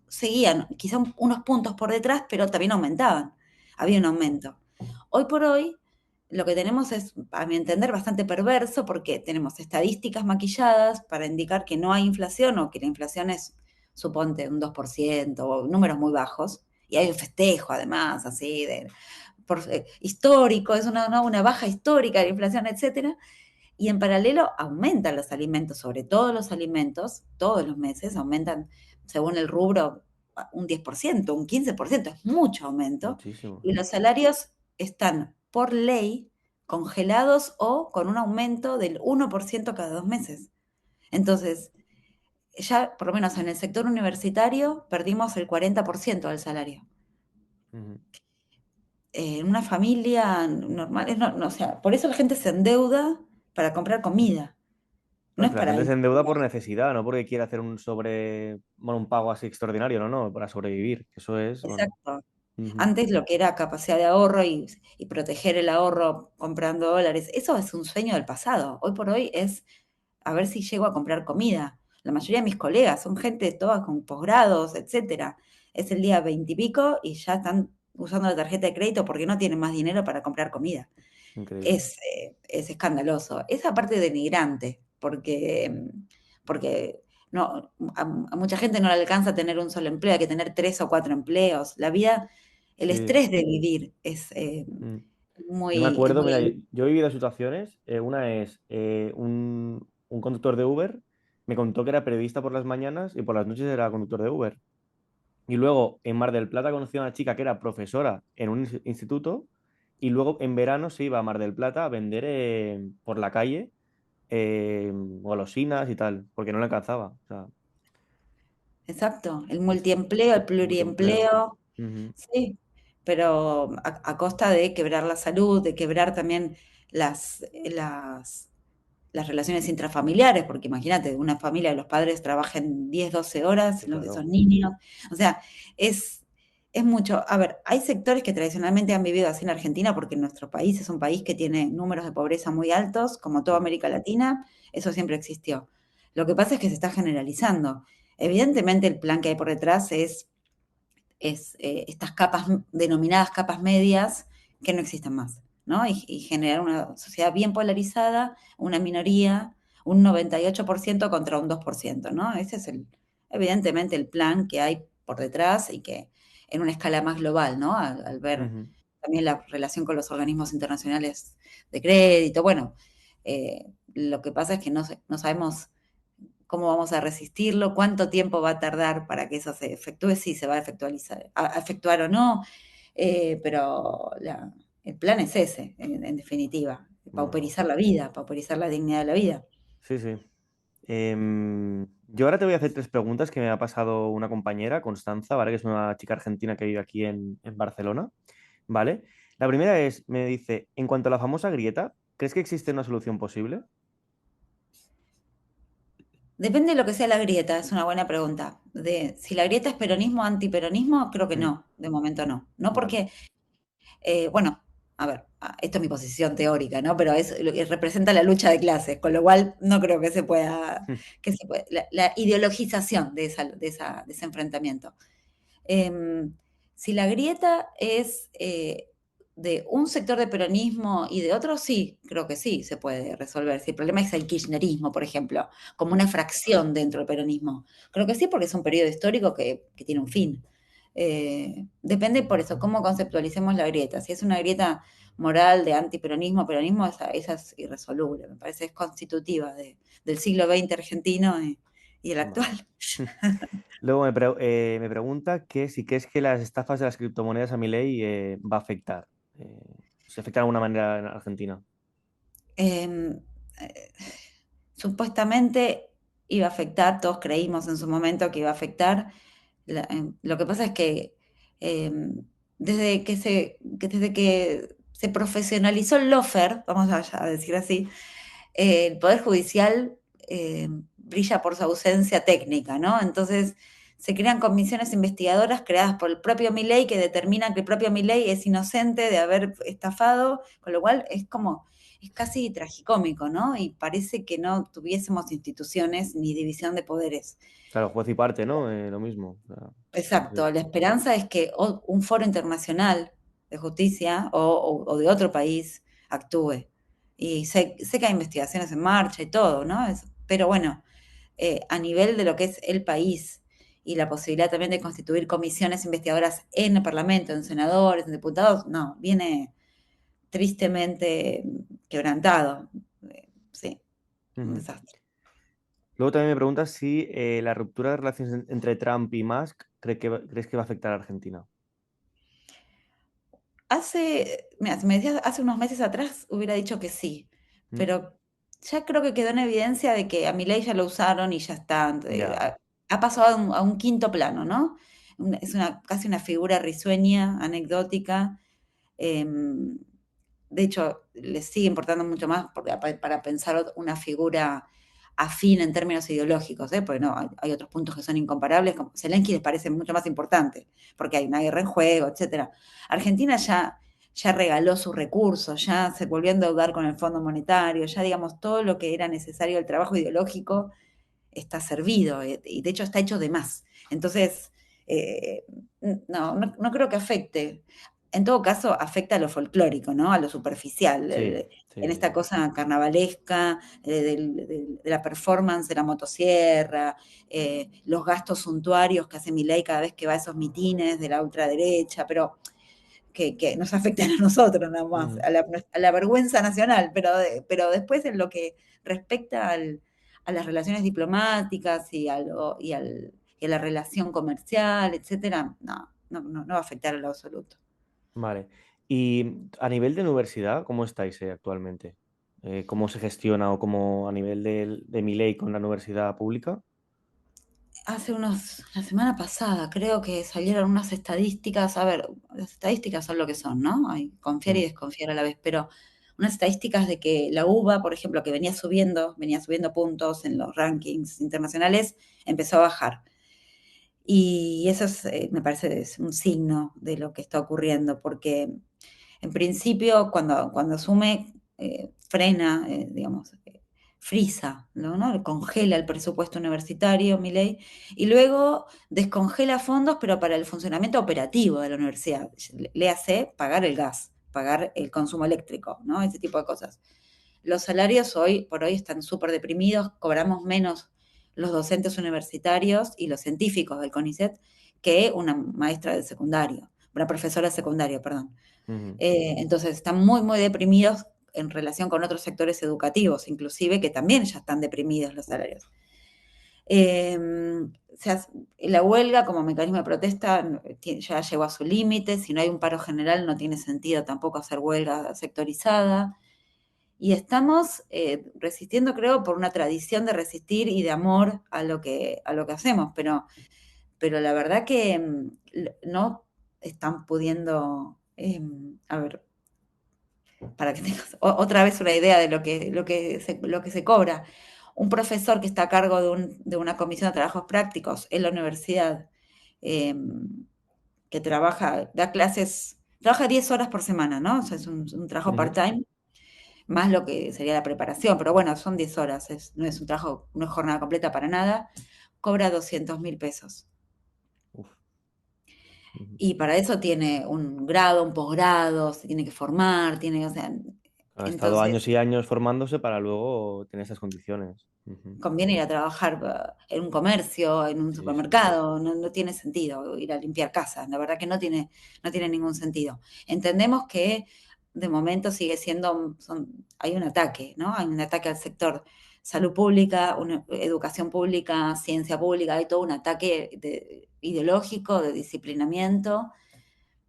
seguían quizá unos puntos por detrás, pero también aumentaban. Había un aumento. Hoy por hoy, lo que tenemos es, a mi entender, bastante perverso porque tenemos estadísticas maquilladas para indicar que no hay inflación o que la inflación es, suponte, un 2% o números muy bajos. Y hay un festejo, además, así, histórico, es una baja histórica de la inflación, etcétera. Y en paralelo aumentan los alimentos, sobre todo los alimentos, todos los meses aumentan, según el rubro, un 10%, un 15%, es mucho aumento. Muchísimo. Y los salarios están por ley congelados o con un aumento del 1% cada 2 meses. Entonces, ya por lo menos en el sector universitario perdimos el 40% del salario. Ujú. En una familia normal, o sea, por eso la gente se endeuda para comprar comida, no No, es es que la para gente se ir. endeuda por necesidad, no porque quiera hacer bueno, un pago así extraordinario, no, no, para sobrevivir. Eso es, bueno. Exacto. Ujú. Antes lo que era capacidad de ahorro y proteger el ahorro comprando dólares, eso es un sueño del pasado. Hoy por hoy es a ver si llego a comprar comida. La mayoría de mis colegas son gente todas con posgrados, etcétera. Es el día 20 y pico y ya están usando la tarjeta de crédito porque no tienen más dinero para comprar comida. Increíble. Es escandaloso. Esa parte denigrante, porque no, a mucha gente no le alcanza tener un solo empleo, hay que tener 3 o 4 empleos. La vida el Sí. estrés de vivir es Mm. Yo me es acuerdo, muy mira, alto. yo he vivido situaciones. Una es un conductor de Uber me contó que era periodista por las mañanas y por las noches era conductor de Uber. Y luego en Mar del Plata conocí a una chica que era profesora en un instituto y luego en verano se iba a Mar del Plata a vender por la calle golosinas y tal, porque no le alcanzaba. O sea, Exacto, el multiempleo, el multiempleo. pluriempleo, Ujú. sí, pero a costa de quebrar la salud, de quebrar también las, las, las relaciones intrafamiliares, porque imagínate, una familia, los padres trabajan 10 12 horas, Sí, esos claro. niños, o sea, es, es mucho. A ver, hay sectores que tradicionalmente han vivido así en Argentina, porque nuestro país es un país que tiene números de pobreza muy altos, como toda Mm. América Latina, eso siempre existió. Lo que pasa es que se está generalizando. Evidentemente el plan que hay por detrás es estas capas denominadas capas medias que no existen más, ¿no? Y generar una sociedad bien polarizada, una minoría, un 98% contra un 2%, ¿no? Ese es evidentemente el plan que hay por detrás y que en una escala más global, ¿no? Al ver Ujú. también la relación con los organismos internacionales de crédito, bueno, lo que pasa es que no sabemos cómo vamos a resistirlo, cuánto tiempo va a tardar para que eso se efectúe, si se va a a efectuar o no, pero el plan es ese, en definitiva, Bueno, pauperizar la dignidad de la vida. sí, sí. Yo ahora te voy a hacer tres preguntas que me ha pasado una compañera, Constanza, ¿vale? Que es una chica argentina que vive aquí en Barcelona, ¿vale? La primera es, me dice, en cuanto a la famosa grieta, ¿crees que existe una solución posible? Depende de lo que sea la grieta, es una buena pregunta. Si la grieta es peronismo o antiperonismo, creo que Mm. no, de momento no. No Vale. porque bueno, a ver, esto es mi posición teórica, ¿no? Pero es lo que representa la lucha de clases, con lo cual no creo que se pueda, la ideologización de ese enfrentamiento. Em, si la grieta es de un sector de peronismo y de otro, sí, creo que sí se puede resolver. Si el problema es el kirchnerismo, por ejemplo, como una fracción dentro del peronismo, creo que sí, porque es un periodo histórico que tiene un fin. Depende por eso, cómo conceptualicemos la grieta. Si es una grieta moral de antiperonismo, peronismo, esa es irresoluble. Me parece es constitutiva del siglo XX argentino y el Vale. actual. Luego me pregunta que si crees que las estafas de las criptomonedas a mi ley va a afectar. ¿Se afecta de alguna manera en Argentina? Em, eh, Supuestamente iba a afectar, todos creímos en su momento que iba a afectar. Lo que pasa es que desde que se profesionalizó el lofer, vamos a decir así, el Poder Judicial brilla por su ausencia técnica, ¿no? Entonces se crean comisiones investigadoras creadas por el propio Milei que determinan que el propio Milei es inocente de haber estafado, con lo cual es casi tragicómico, ¿no? Y parece que no tuviésemos instituciones ni división de poderes. Claro, juez y parte, ¿no? Lo mismo. O sea, sí, sí. Exacto, la esperanza es que un foro internacional de justicia o de otro país actúe. Y sé que hay investigaciones en marcha y todo, ¿no? Pero bueno, a nivel de lo que es el país y la posibilidad también de constituir comisiones investigadoras en el Parlamento, en senadores, en diputados, no, viene tristemente quebrantado. Sí, un Ujú. desastre. Luego también me pregunta si la ruptura de relaciones entre Trump y Musk crees que va a afectar a Argentina. Mira, si me decías hace unos meses atrás, hubiera dicho que sí, ¿Mm? pero ya creo que quedó en evidencia de que a Milei ya lo usaron y ya está. Ya. Ha pasado a un quinto plano, ¿no? Es casi una figura risueña, anecdótica. em, de hecho, le sigue importando mucho más para pensar una figura afín en términos ideológicos, ¿eh? Porque no, hay otros puntos que son incomparables, como Zelensky les parece mucho más importante, porque hay una guerra en juego, etcétera. Argentina ya regaló sus recursos, ya se volvió a endeudar con el Fondo Monetario, ya digamos todo lo que era necesario el trabajo ideológico está servido y de hecho está hecho de más. Entonces, eh, no creo que afecte. En todo caso, afecta a lo folclórico, ¿no? A lo superficial, Sí, sí, en sí, esta sí. cosa carnavalesca, de la performance de la motosierra, los gastos suntuarios que hace Milei cada vez que va a esos mitines de la ultraderecha, pero que nos afectan a nosotros nada más, Ujú. a la vergüenza nacional, pero después en lo que respecta a las relaciones diplomáticas y a la relación comercial, etcétera, no va a afectar en lo absoluto. Vale. Y a nivel de universidad, ¿cómo estáis actualmente? ¿Cómo se gestiona o cómo a nivel de mi ley con la universidad pública? La semana pasada creo que salieron unas estadísticas, a ver, las estadísticas son lo que son, ¿no? Hay confiar y Mm, desconfiar a la vez, pero unas estadísticas de que la UBA, por ejemplo, que venía subiendo puntos en los rankings internacionales, empezó a bajar. Y eso me parece es un signo de lo que está ocurriendo, porque en principio cuando asume, frena, digamos, frisa, ¿no? Congela el presupuesto universitario, Milei, y luego descongela fondos, pero para el funcionamiento operativo de la universidad. Le hace pagar el gas, pagar el consumo eléctrico, ¿no? Ese tipo de cosas. Los salarios hoy por hoy están súper deprimidos, cobramos menos los docentes universitarios y los científicos del CONICET que una maestra de secundario, una profesora de secundario, perdón. ujú. Entonces están muy, muy deprimidos en relación con otros sectores educativos, inclusive que también ya están deprimidos los salarios. O sea, la huelga como mecanismo de protesta ya llegó a su límite, si no hay un paro general no tiene sentido tampoco hacer huelga sectorizada. Y estamos resistiendo, creo, por una tradición de resistir y de amor a lo que hacemos, pero la verdad que no están pudiendo, a ver, para que tengas otra vez una idea de lo que se cobra. Un profesor que está a cargo de una comisión de trabajos prácticos en la universidad, eh, que da clases, trabaja 10 horas por semana, ¿no? O sea, es un trabajo Ujú. part-time, más lo que sería la preparación, pero bueno, son 10 horas, no es un trabajo, no es jornada completa para nada, cobra 200.000 pesos. Uf. Ujú. Y para eso tiene un grado, un posgrado, se tiene que formar, o sea, Ha estado años entonces y años formándose para luego tener esas condiciones. Ujú. conviene ir a trabajar en un comercio, en un Sí, sí. supermercado, no tiene sentido ir a limpiar casas, la verdad que no tiene ningún sentido. Entendemos que de momento sigue siendo, hay un ataque, ¿no? Hay un ataque al sector salud pública, educación pública, ciencia pública, hay todo un ataque ideológico, de disciplinamiento,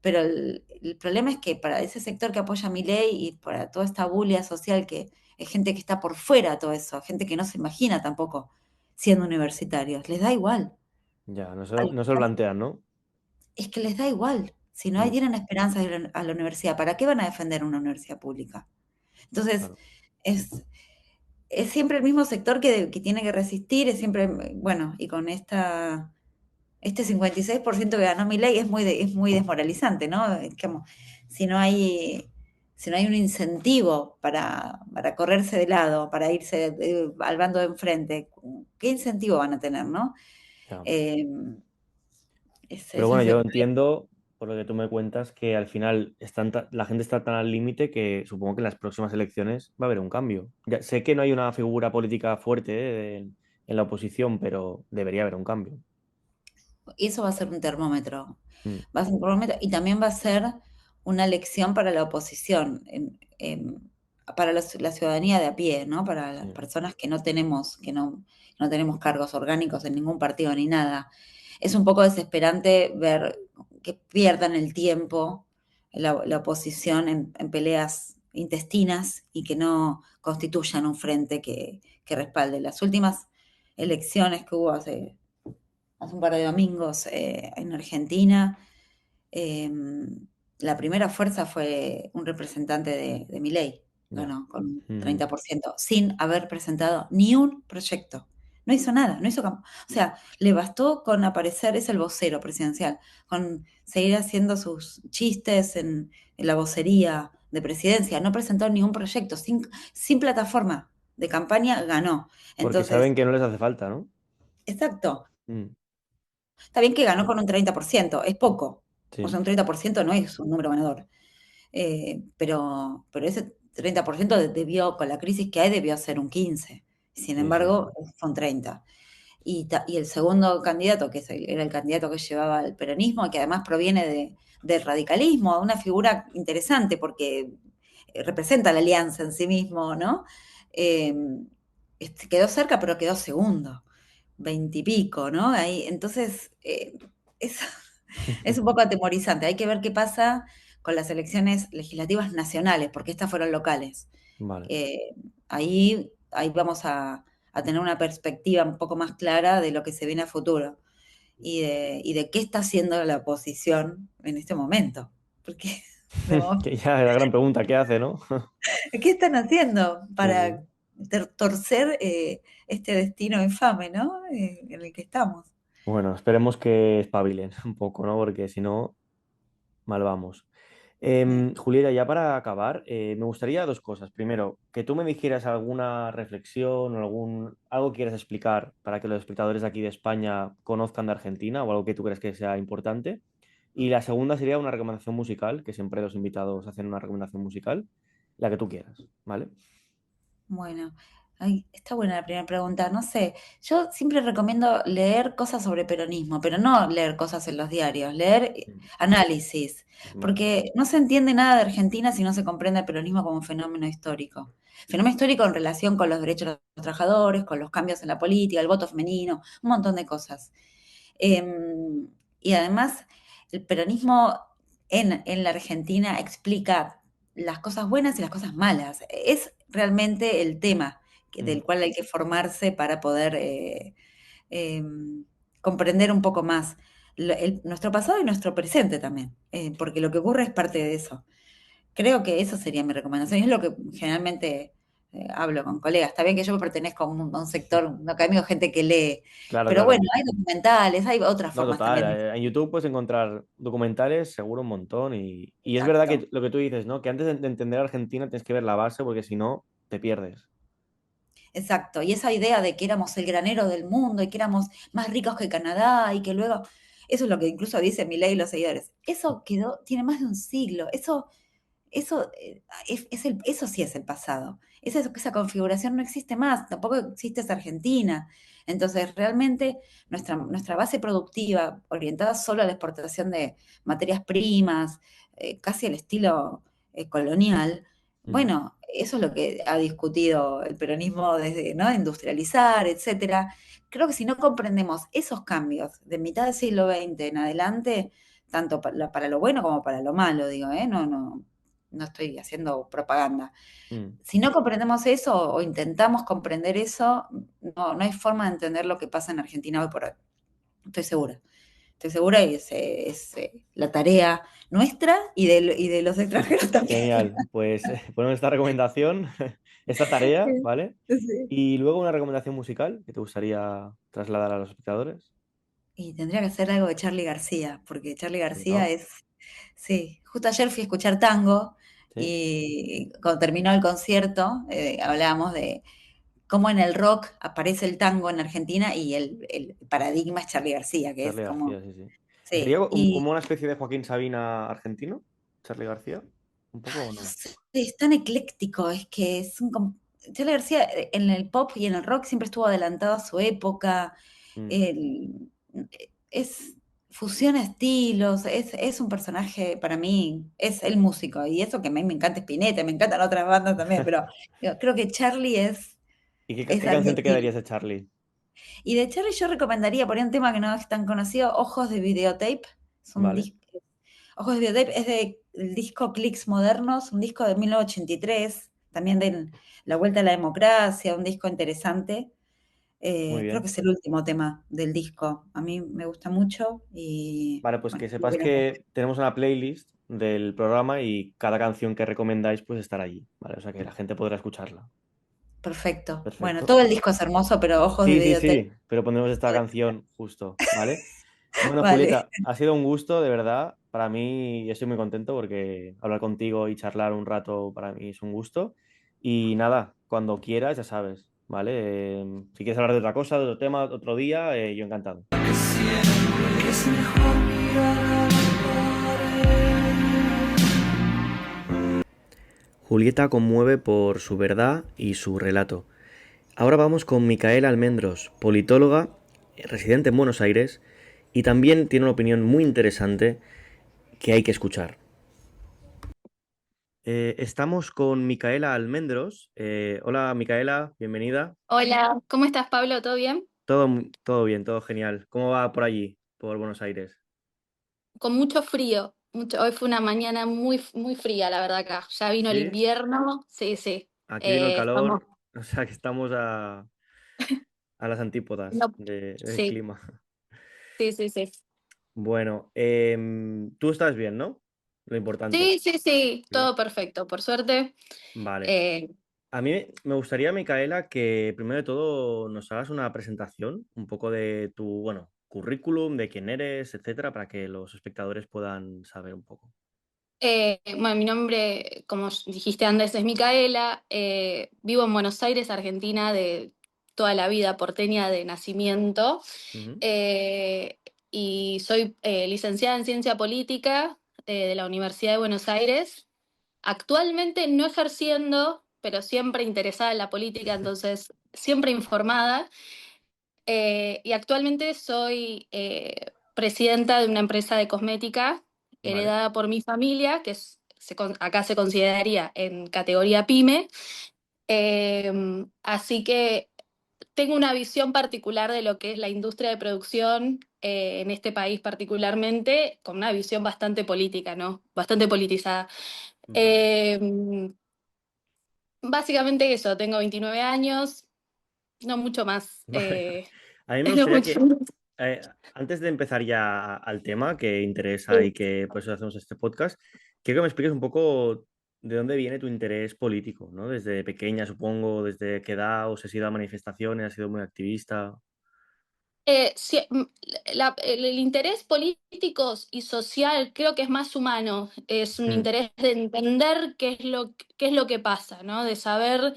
pero el problema es que para ese sector que apoya a mi ley y para toda esta bulia social que es gente que está por fuera de todo eso, gente que no se imagina tampoco siendo universitarios, les da igual. Ya, A no se lo plantean, ¿no? Es que les da igual. Si no Mm, tienen esperanza de ir a la universidad, ¿para qué van a defender una universidad pública? Entonces, claro. es, es siempre el mismo sector que tiene que resistir, es siempre, bueno, y con este 56% que ganó Milei es muy desmoralizante, ¿no? Es como, si no hay, si no hay un incentivo para correrse de lado, para irse al bando de enfrente, ¿qué incentivo van a tener, no? Ya. Eh, Pero ese bueno, es yo el problema. entiendo, por lo que tú me cuentas, que al final la gente está tan al límite que supongo que en las próximas elecciones va a haber un cambio. Ya, sé que no hay una figura política fuerte, en la oposición, pero debería haber un cambio. Y eso va a ser un termómetro. Mm, Va a ser un termómetro y también va a ser una lección para la oposición, para la ciudadanía de a pie, ¿no? Para las sí. personas que no tenemos cargos orgánicos en ningún partido ni nada. Es un poco desesperante ver que pierdan el tiempo la oposición en peleas intestinas y que no constituyan un frente que respalde. Las últimas elecciones que hubo hace un par de domingos en Argentina. eh, la primera fuerza fue un representante de Milei, Ya. ganó con un Ujú. 30%, sin haber presentado ni un proyecto. No hizo nada, no hizo campo. O sea, le bastó con aparecer, es el vocero presidencial, con seguir haciendo sus chistes en la vocería de presidencia. No presentó ningún proyecto, sin plataforma de campaña ganó. Porque Entonces, saben que no les hace falta, ¿no? exacto. Mm, Está bien que ganó con un 30%, es poco. O sí, sea, un 30% no es un número ganador. Pero ese 30% debió, con la crisis que hay, debió ser un 15%. Sin sí, sí. embargo, fue un 30%. y el segundo candidato, era el candidato que llevaba el peronismo, que además proviene del radicalismo, una figura interesante porque representa la alianza en sí mismo, ¿no? Eh, quedó cerca, pero quedó segundo, 20 y pico, ¿no? Ahí, entonces, es, es un poco atemorizante. Hay que ver qué pasa con las elecciones legislativas nacionales, porque estas fueron locales. Vale. Ahí vamos a tener una perspectiva un poco más clara de lo que se viene a futuro y de qué está haciendo la oposición en este momento. Porque, ¿no? Que ya es la gran pregunta, ¿qué hace, no? ¿Qué están haciendo Sí, sí. para torcer este destino infame, ¿no? En el que estamos. Bueno, esperemos que espabilen un poco, ¿no? Porque si no, mal vamos. Julieta, ya para acabar, me gustaría dos cosas. Primero, que tú me dijeras alguna reflexión o algo que quieras explicar para que los espectadores de aquí de España conozcan de Argentina o algo que tú crees que sea importante. Y la segunda sería una recomendación musical, que siempre los invitados hacen una recomendación musical, la que tú quieras, ¿vale? Bueno, ay, está buena la primera pregunta. No sé, yo siempre recomiendo leer cosas sobre peronismo, pero no leer cosas en los diarios, leer Mm. análisis, Vale. porque no se entiende nada de Argentina si no se comprende el peronismo como un fenómeno histórico. Fenómeno histórico en relación con los derechos de los trabajadores, con los cambios en la política, el voto femenino, un montón de cosas. Y además, el peronismo en la Argentina explica las cosas buenas y las cosas malas. Es realmente el tema Mm. del cual hay que formarse para poder eh, comprender un poco más nuestro pasado y nuestro presente también, porque lo que ocurre es parte de eso. Creo que eso sería mi recomendación, y es lo que generalmente hablo con colegas. Está bien que yo pertenezco a un sector un académico, gente que lee, Claro, pero bueno, claro. hay documentales, hay otras No, formas total. también. En YouTube puedes encontrar documentales, seguro un montón. Y es verdad Exacto. que lo que tú dices, ¿no? Que antes de entender Argentina tienes que ver la base, porque si no, te pierdes. Exacto, y esa idea de que éramos el granero del mundo y que éramos más ricos que Canadá y que luego, eso es lo que incluso dice Milei y los seguidores, eso quedó, tiene más de un siglo, eso sí es el pasado, esa configuración no existe más, tampoco existe esa Argentina. Entonces, realmente nuestra base productiva, orientada solo a la exportación de materias primas, casi al estilo colonial, Mm. bueno, eso es lo que ha discutido el peronismo desde, ¿no? Industrializar, etcétera. Creo que si no comprendemos esos cambios de mitad del siglo XX en adelante, tanto para lo bueno como para lo malo, digo, ¿eh? No estoy haciendo propaganda. Mm. Si no comprendemos eso o intentamos comprender eso, no hay forma de entender lo que pasa en Argentina hoy por hoy. Estoy segura. Estoy segura y es la tarea nuestra y de los extranjeros también. Genial. Pues ponemos esta recomendación, esta tarea, ¿vale? Sí. Y luego una recomendación musical que te gustaría trasladar a los espectadores. Y tendría que hacer algo de Charly García, porque Charly García ¿No? es, sí, justo ayer fui a escuchar tango ¿Sí? y cuando terminó el concierto hablábamos de cómo en el rock aparece el tango en Argentina y el paradigma es Charly García, que es Charly como, García, sí, sí. ¿Sería sí, y como una especie de Joaquín Sabina argentino? ¿Charly García? ¿Un poco o no no? sé, es tan ecléctico, es que Charly García en el pop y en el rock siempre estuvo adelantado a su época, Mm. el- es fusiona estilos, es un personaje para mí, es el músico, y eso que a mí me encanta Spinetta, me encantan otras bandas también, pero yo creo que Charlie ¿Y es qué canción alguien te quedarías único. de Charlie? Y de Charlie yo recomendaría, por ahí un tema que no es tan conocido, Ojos de Videotape. Es un Vale. disco, Ojos de Videotape es del disco Clicks Modernos, un disco de 1983, también de la vuelta a la democracia, un disco interesante. Muy Creo que bien. es el último tema del disco. A mí me gusta mucho y Vale, pues bueno, que lo sepas hubiera puesto. que tenemos una playlist del programa y cada canción que recomendáis pues estará allí, ¿vale? O sea que la gente podrá escucharla. Perfecto. Bueno, Perfecto. todo el disco es hermoso, pero Ojos de Sí, sí, Videotape. sí, pero pondremos esta canción justo, ¿vale? Bueno, Vale, Julieta, ha sido un gusto, de verdad. Para mí, yo estoy muy contento porque hablar contigo y charlar un rato para mí es un gusto. Y nada, cuando quieras, ya sabes, ¿vale? Si quieres hablar de otra cosa, de otro tema, otro día, yo encantado. Julieta conmueve por su verdad y su relato. Ahora vamos con Micaela Almendros, politóloga, residente en Buenos Aires, y también tiene una opinión muy interesante que hay que escuchar. Estamos con Micaela Almendros. Hola Micaela, bienvenida. Hola, ¿cómo estás, Pablo? ¿Todo bien? Todo bien, todo genial. ¿Cómo va por allí, por Buenos Aires? Con mucho frío. Hoy fue una mañana muy fría, la verdad, acá. Ya vino el Sí, invierno. Sí, sí. aquí vino el Estamos. calor, o sea que estamos a las antípodas No, del sí, clima. sí, sí, sí. Bueno, tú estás bien, ¿no? Lo importante. Sí, sí, sí. Sí. Todo perfecto, por suerte. Vale. Eh, A mí me gustaría, Micaela, que primero de todo nos hagas una presentación, un poco de tu, bueno, currículum, de quién eres, etcétera, para que los espectadores puedan saber un poco. bueno, mi nombre, como dijiste antes, es Micaela. Vivo en Buenos Aires, Argentina, de toda la vida, porteña de nacimiento. Ujú. Eh, y soy licenciada en Ciencia Política de la Universidad de Buenos Aires. Actualmente no ejerciendo, pero siempre interesada en la política, entonces siempre informada. Y actualmente soy presidenta de una empresa de cosmética Vale. heredada por mi familia, que acá se consideraría en categoría pyme. Así que tengo una visión particular de lo que es la industria de producción en este país particularmente, con una visión bastante política, ¿no? Bastante politizada. Vale. Eh, Básicamente eso, tengo 29 años, no mucho más. Vale. A mí me No gustaría mucho que, más. antes de empezar ya al tema que interesa y que por eso hacemos este podcast, quiero que me expliques un poco de dónde viene tu interés político, ¿no? Desde pequeña, supongo, desde qué edad, o si has ido a manifestaciones, has sido muy activista. Sí, el interés político y social creo que es más humano, es un Mm, interés de entender qué es lo que pasa, ¿no? De saber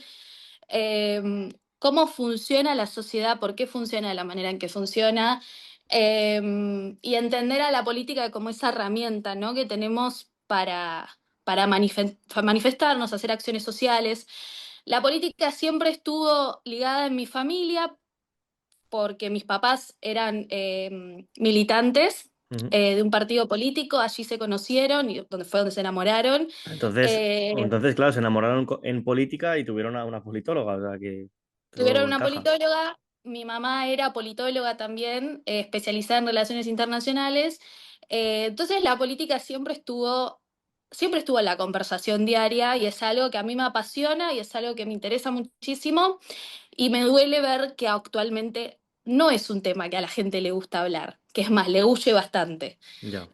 cómo funciona la sociedad, por qué funciona de la manera en que funciona, y entender a la política como esa herramienta, ¿no? Que tenemos para manifestarnos, hacer acciones sociales. La política siempre estuvo ligada en mi familia porque mis papás eran militantes ujú. de un partido político, allí se conocieron y donde se enamoraron. Eh, Entonces, claro, se enamoraron en política y tuvieron a una politóloga, o sea que todo Tuvieron una encaja. politóloga, mi mamá era politóloga también, especializada en relaciones internacionales. Entonces la política siempre estuvo en la conversación diaria y es algo que a mí me apasiona y es algo que me interesa muchísimo y me duele ver que actualmente no es un tema que a la gente le gusta hablar, que es más, le huye bastante. Ya.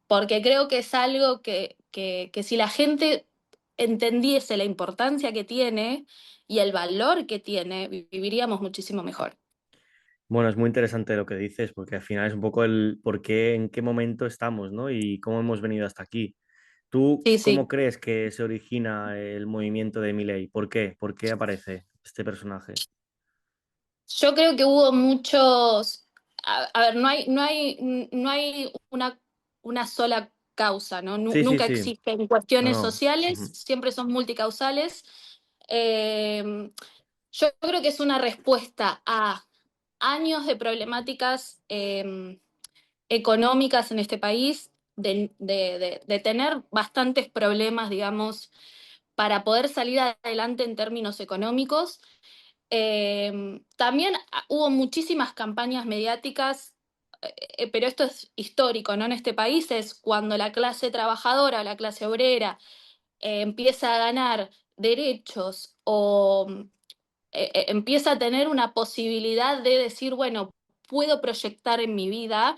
Porque creo que es algo que si la gente entendiese la importancia que tiene y el valor que tiene, viviríamos muchísimo mejor. Bueno, es muy interesante lo que dices, porque al final es un poco el por qué, en qué momento estamos, ¿no? Y cómo hemos venido hasta aquí. ¿Tú Sí, cómo sí. crees que se origina el movimiento de Milei? ¿Por qué? ¿Por qué aparece este personaje? Yo creo que hubo muchos. A ver, no hay una sola causa, ¿no? Sí, sí, Nunca sí. existen No, cuestiones no. sociales, Ujú, siempre son multicausales. Eh, yo creo que es una respuesta a años de problemáticas económicas en este país, de tener bastantes problemas, digamos, para poder salir adelante en términos económicos. También hubo muchísimas campañas mediáticas, pero esto es histórico, ¿no? En este país es cuando la clase trabajadora, la clase obrera, empieza a ganar derechos o empieza a tener una posibilidad de decir, bueno, puedo proyectar en mi vida.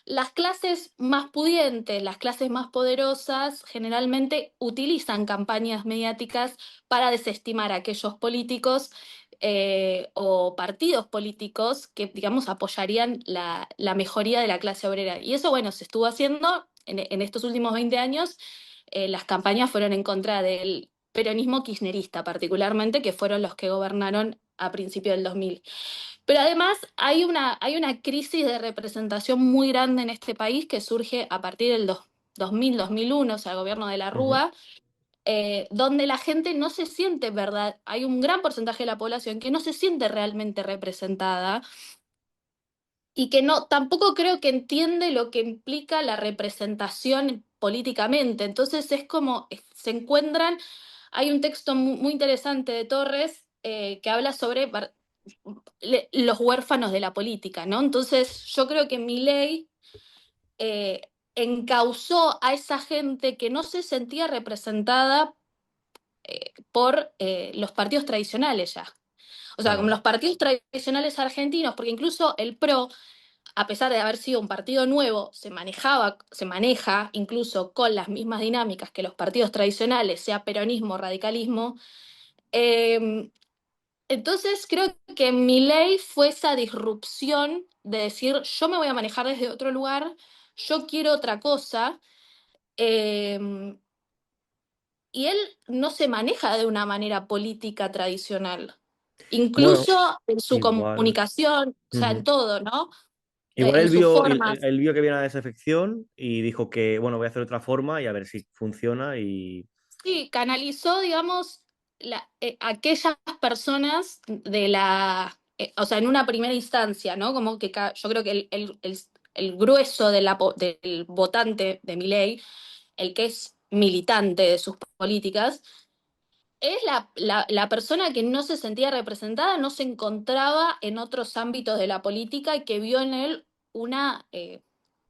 Las clases más pudientes, las clases más poderosas, generalmente utilizan campañas mediáticas para desestimar a aquellos políticos o partidos políticos que, digamos, apoyarían la mejoría de la clase obrera. Y eso, bueno, se estuvo haciendo en estos últimos 20 años. Las campañas fueron en contra del peronismo kirchnerista, particularmente, que fueron los que gobernaron a principios del 2000. Pero además hay una crisis de representación muy grande en este país que surge a partir del 2000-2001, o sea, el gobierno de la ujú. Rúa, donde la gente no se siente verdad, hay un gran porcentaje de la población que no se siente realmente representada y que no, tampoco creo que entiende lo que implica la representación políticamente. Entonces es como se encuentran, hay un texto muy interesante de Torres que habla sobre los huérfanos de la política, ¿no? Entonces yo creo que Milei encausó a esa gente que no se sentía representada por los partidos tradicionales ya. O sea, como Claro. los partidos tradicionales argentinos, porque incluso el PRO, a pesar de haber sido un partido nuevo, se maneja incluso con las mismas dinámicas que los partidos tradicionales, sea peronismo, radicalismo. Eh, entonces creo que Milei fue esa disrupción de decir, yo me voy a manejar desde otro lugar, yo quiero otra cosa, eh, y él no se maneja de una manera política tradicional. Bueno, Incluso en su igual. comunicación, o sea, en Ujú. todo, ¿no? Igual En él sus vio, formas. él vio que había una desafección y dijo que, bueno, voy a hacer otra forma y a ver si funciona y... Sí, canalizó, digamos, aquellas personas o sea, en una primera instancia, ¿no? Como que yo creo que el grueso del votante de Milei, el que es militante de sus políticas, es la persona que no se sentía representada, no se encontraba en otros ámbitos de la política y que vio en él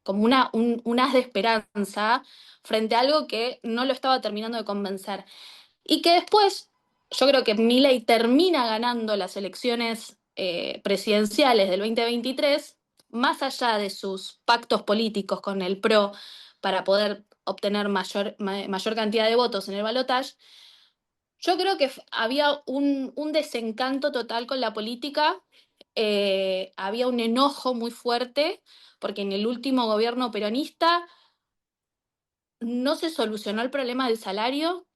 como un haz de esperanza frente a algo que no lo estaba terminando de convencer. Y que después, yo creo que Milei termina ganando las elecciones presidenciales del 2023, más allá de sus pactos políticos con el PRO para poder obtener mayor cantidad de votos en el balotaje. Yo creo que había un desencanto total con la política, había un enojo muy fuerte, porque en el último gobierno peronista no se solucionó el problema del salario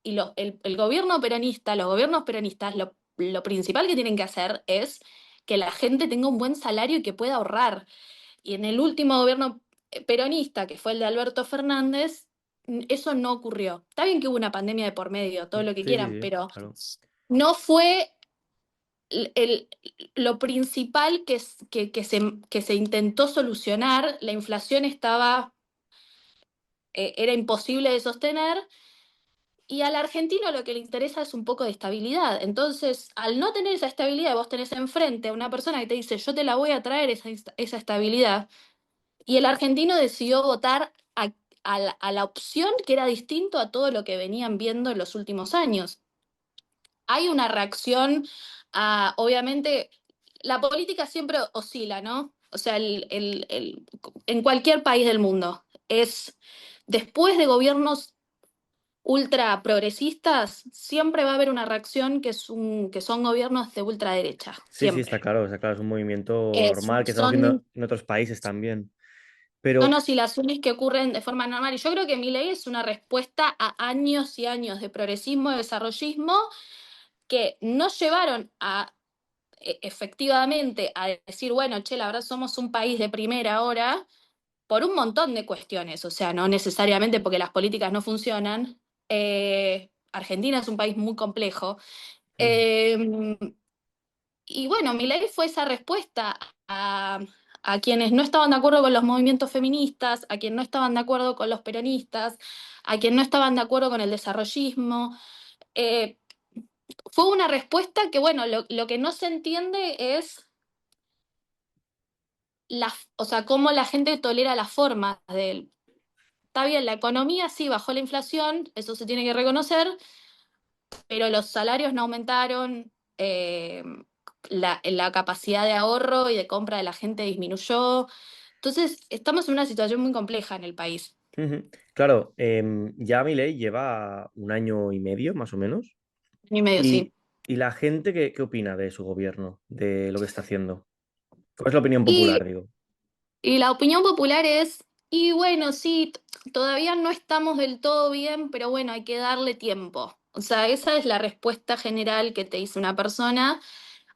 y el gobierno peronista, los gobiernos peronistas, lo principal que tienen que hacer es que la gente tenga un buen salario y que pueda ahorrar. Y en el último gobierno peronista, que fue el de Alberto Fernández, eso no ocurrió. Está bien que hubo una pandemia de por medio, todo lo que Sí, sí, quieran, sí, pero claro. no fue el- el- lo principal que se intentó solucionar. La inflación era imposible de sostener. Y al argentino lo que le interesa es un poco de estabilidad. Entonces, al no tener esa estabilidad, vos tenés enfrente a una persona que te dice, yo te la voy a traer esa estabilidad. Y el argentino decidió votar a la opción que era distinto a todo lo que venían viendo en los últimos años. Hay una reacción obviamente, la política siempre oscila, ¿no? O sea, en cualquier país del mundo. Después de gobiernos ultra progresistas, siempre va a haber una reacción que son gobiernos de ultraderecha, Sí, sí, siempre. está claro, es un movimiento Son, normal que estamos viendo son en otros países también. Son Pero oscilaciones que ocurren de forma normal. Y yo creo que mi ley es una respuesta a años y años de progresismo y desarrollismo que no llevaron efectivamente a decir, bueno, che, la verdad somos un país de primera ahora, por un montón de cuestiones. O sea, no necesariamente porque las políticas no funcionan. Argentina es un país muy complejo. ujú, Eh, y bueno, Milei fue esa respuesta a quienes no estaban de acuerdo con los movimientos feministas, a quienes no estaban de acuerdo con los peronistas, a quienes no estaban de acuerdo con el desarrollismo. Eh, Fue una respuesta que, bueno, lo que no se entiende es o sea, cómo la gente tolera las formas de él. Está bien, la economía sí bajó la inflación, eso se tiene que reconocer, pero los salarios no aumentaron, la capacidad de ahorro y de compra de la gente disminuyó. Entonces, estamos en una situación muy compleja en el país. ujú. Claro, ya Milei lleva un año y medio, más o menos. Y medio, sí. Y la gente, ¿qué opina de su gobierno, de lo que está haciendo? ¿Cuál es la opinión Y, popular, digo? y la opinión popular es, y bueno, sí, todavía no estamos del todo bien, pero bueno, hay que darle tiempo. O sea, esa es la respuesta general que te dice una persona.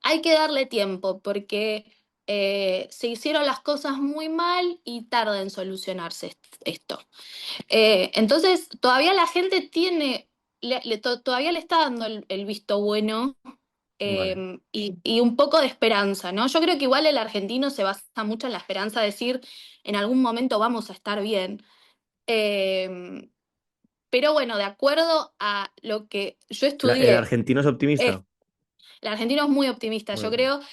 Hay que darle tiempo porque se hicieron las cosas muy mal y tarda en solucionarse esto. Entonces, todavía la gente todavía le está dando el visto bueno Vale. y un poco de esperanza, ¿no? Yo creo que igual el argentino se basa mucho en la esperanza de decir, en algún momento vamos a estar bien. Eh, pero bueno, de acuerdo a lo que yo ¿El estudié, argentino es es, optimista? el argentino es muy optimista, Muy yo optimista.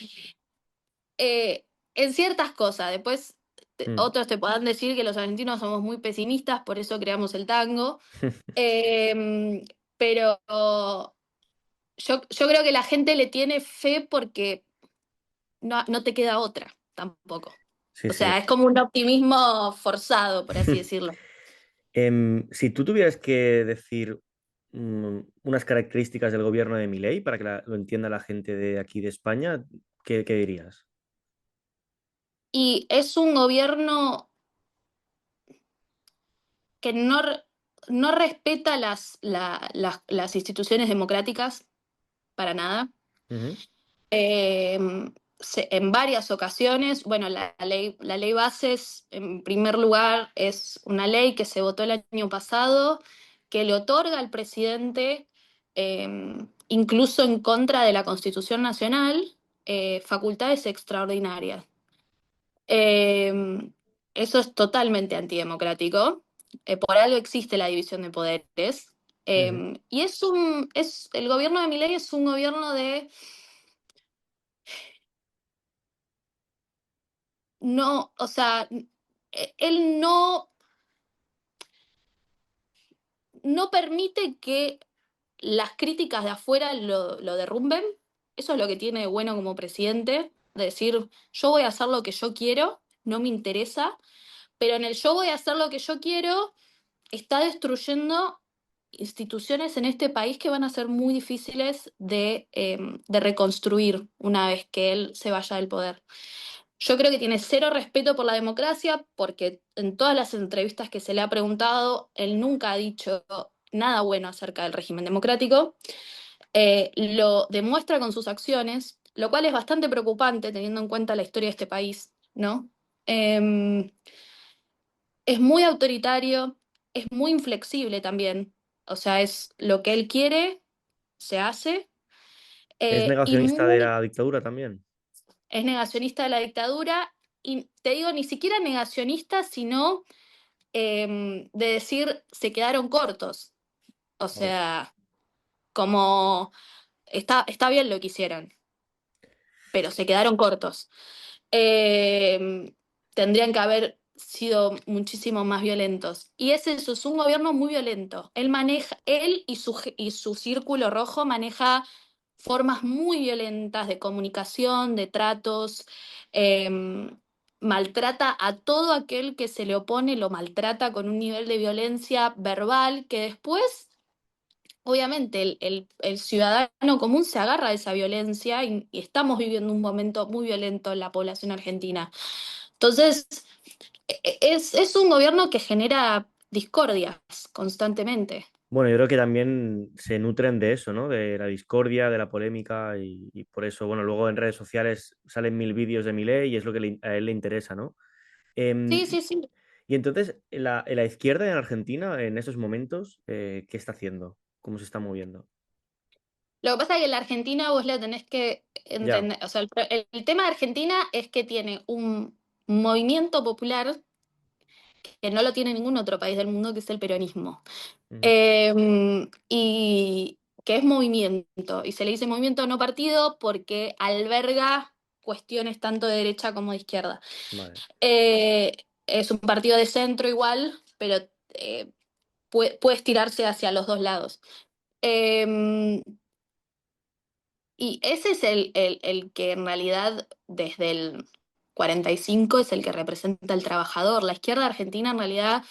creo, en ciertas cosas. Después Mm. otros te podrán decir que los argentinos somos muy pesimistas, por eso creamos el tango. Eh, pero yo creo que la gente le tiene fe porque no te queda otra tampoco. Sí, O sea, sí. es como un optimismo forzado, por así decirlo. Si tú tuvieras que decir unas características del gobierno de Milei para que lo entienda la gente de aquí de España, ¿qué dirías? Y es un gobierno que no respeta las instituciones democráticas para nada. Ujú, Eh, en varias ocasiones, bueno, la ley Bases, en primer lugar, es una ley que se votó el año pasado, que le otorga al presidente, incluso en contra de la Constitución Nacional, facultades extraordinarias. Eh, Eso es totalmente antidemocrático. Por algo existe la división de poderes. ujú. Y el gobierno de Milei es un gobierno de no, o sea, él no permite que las críticas de afuera lo derrumben. Eso es lo que tiene de bueno como presidente, de decir, yo voy a hacer lo que yo quiero, no me interesa, pero en el yo voy a hacer lo que yo quiero está destruyendo instituciones en este país que van a ser muy difíciles de reconstruir una vez que él se vaya del poder. Yo creo que tiene cero respeto por la democracia porque en todas las entrevistas que se le ha preguntado, él nunca ha dicho nada bueno acerca del régimen democrático. Lo demuestra con sus acciones, lo cual es bastante preocupante teniendo en cuenta la historia de este país, ¿no? Eh, es muy autoritario, es muy inflexible también. O sea, es lo que él quiere, se hace, ¿Es y negacionista de muy la dictadura también? es negacionista de la dictadura. Y te digo, ni siquiera negacionista, sino de decir se quedaron cortos. O Oh. sea, como está bien lo que hicieron, pero se quedaron cortos. Eh, Tendrían que haber sido muchísimo más violentos. Y es eso, es un gobierno muy violento. Él y su círculo rojo maneja formas muy violentas de comunicación, de tratos, eh, maltrata a todo aquel que se le opone, lo maltrata con un nivel de violencia verbal que después, obviamente, el ciudadano común se agarra de esa violencia y estamos viviendo un momento muy violento en la población argentina. Entonces, es un gobierno que genera discordias constantemente. Bueno, yo creo que también se nutren de eso, ¿no? De la discordia, de la polémica y por eso, bueno, luego en redes sociales salen mil vídeos de Milei y es lo que a él le interesa, ¿no? Sí, Em, sí, sí. y entonces, en la izquierda en Argentina, en esos momentos, ¿qué está haciendo? ¿Cómo se está moviendo? Lo que pasa es que la Argentina vos la tenés que Ya. entender, o sea, el tema de Argentina es que tiene un movimiento popular que no lo tiene ningún otro país del mundo, que es el peronismo. Ujú. Y que es movimiento, y se le dice movimiento no partido porque alberga cuestiones tanto de derecha como de izquierda. Vale. Es un partido de centro igual, pero puede estirarse hacia los dos lados. Eh, y ese es el que en realidad desde el 45 es el que representa al trabajador. La izquierda argentina en realidad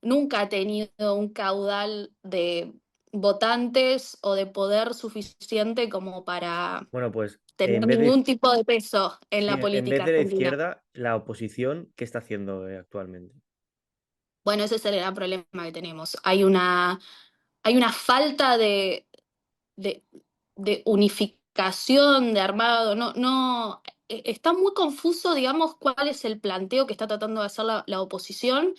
nunca ha tenido un caudal de votantes o de poder suficiente como para Bueno, pues tener en vez de, ningún tipo de peso en sí, la en vez política de la argentina. izquierda, la oposición, ¿qué está haciendo actualmente? Bueno, ese es el gran problema que tenemos. Hay una falta de, de unificación, de armado. No, está muy confuso, digamos, cuál es el planteo que está tratando de hacer la oposición.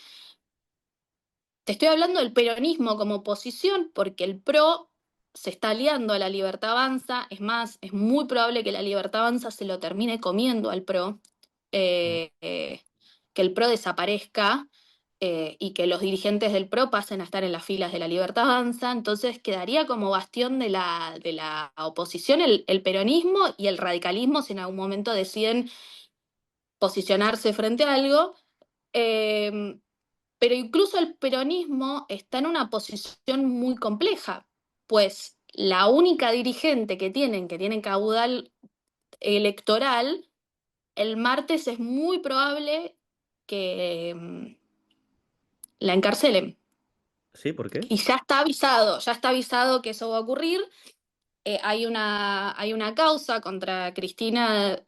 Te estoy hablando del peronismo como oposición, porque el PRO se está aliando a la Libertad Avanza. Es más, es muy probable que la Libertad Avanza se lo termine comiendo al PRO, que el PRO desaparezca y que los dirigentes del PRO pasen a estar en las filas de la Libertad Avanza. Entonces quedaría como bastión de la oposición el peronismo y el radicalismo si en algún momento deciden posicionarse frente a algo. Eh, pero incluso el peronismo está en una posición muy compleja, pues la única dirigente que tienen caudal electoral, el martes es muy probable que la encarcelen. ¿Sí? ¿Por qué? Y ya está avisado que eso va a ocurrir. Hay una causa contra Cristina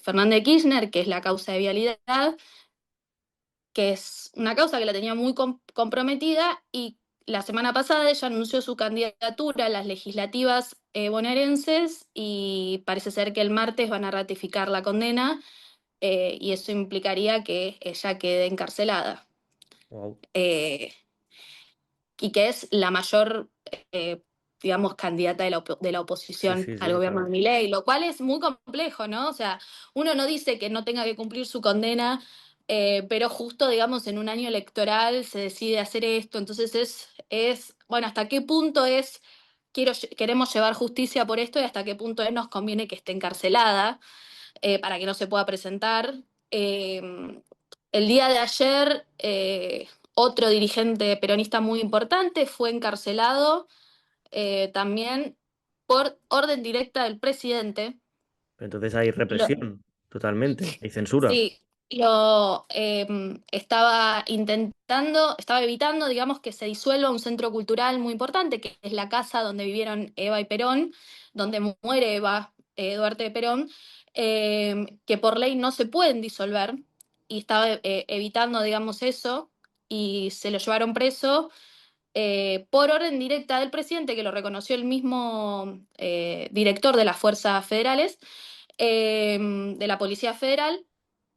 Fernández de Kirchner, que es la causa de vialidad, que es una causa que la tenía muy comprometida y la semana pasada ella anunció su candidatura a las legislativas bonaerenses y parece ser que el martes van a ratificar la condena y eso implicaría que ella quede encarcelada. Wow. Eh, y que es la mayor, digamos, candidata de la Sí, oposición sí, al sí, gobierno de claro. Milei, lo cual es muy complejo, ¿no? O sea, uno no dice que no tenga que cumplir su condena, pero justo, digamos, en un año electoral se decide hacer esto, entonces bueno, ¿hasta qué punto es, queremos llevar justicia por esto y hasta qué punto es, nos conviene que esté encarcelada para que no se pueda presentar? Eh, el día de ayer, otro dirigente peronista muy importante fue encarcelado también por orden directa del presidente. Entonces hay Lo- represión, totalmente. Hay censura. sí, estaba evitando, digamos, que se disuelva un centro cultural muy importante, que es la casa donde vivieron Eva y Perón, donde muere Eva Duarte de Perón, que por ley no se pueden disolver, y estaba evitando, digamos, eso, y se lo llevaron preso por orden directa del presidente, que lo reconoció el mismo director de las fuerzas federales, de la Policía Federal,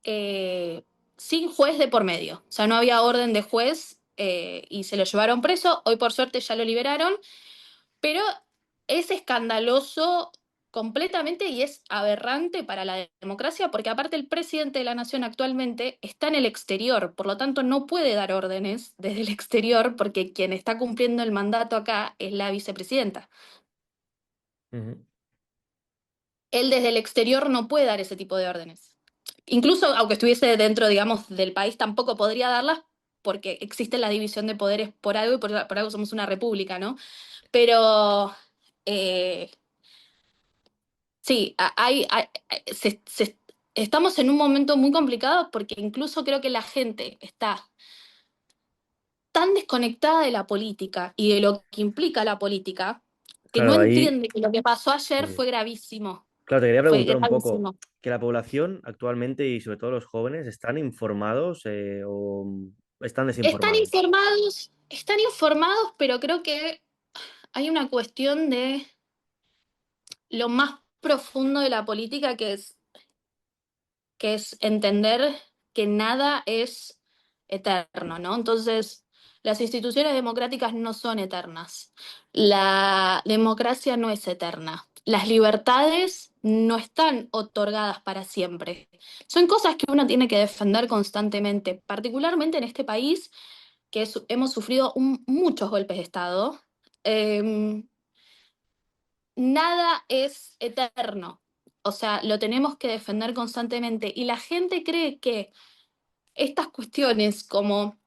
eh, sin juez de por medio. O sea, no había orden de juez y se lo llevaron preso. Hoy por suerte ya lo liberaron, pero es escandaloso completamente y es aberrante para la democracia porque aparte el presidente de la nación actualmente está en el exterior, por lo tanto no puede dar órdenes desde el exterior porque quien está cumpliendo el mandato acá es la vicepresidenta. Ujú. Él desde el exterior no puede dar ese tipo de órdenes. Incluso aunque estuviese dentro, digamos, del país, tampoco podría darlas porque existe la división de poderes por algo y por algo somos una república, ¿no? Pero eh, sí, estamos en un momento muy complicado porque incluso creo que la gente está tan desconectada de la política y de lo que implica la política que no Claro, ahí, entiende que lo que pasó ayer sí. fue gravísimo. Claro, te quería Fue preguntar un poco, gravísimo. que la población actualmente y sobre todo los jóvenes están informados o están desinformados. Están informados, pero creo que hay una cuestión de lo más profundo de la política que es entender que nada es eterno, ¿no? Entonces, las instituciones democráticas no son eternas. La democracia no es eterna. Las libertades no están otorgadas para siempre. Son cosas que uno tiene que defender constantemente, particularmente en este país que hemos sufrido muchos golpes de Estado. Eh, nada es eterno. O sea, lo tenemos que defender constantemente. Y la gente cree que estas cuestiones como,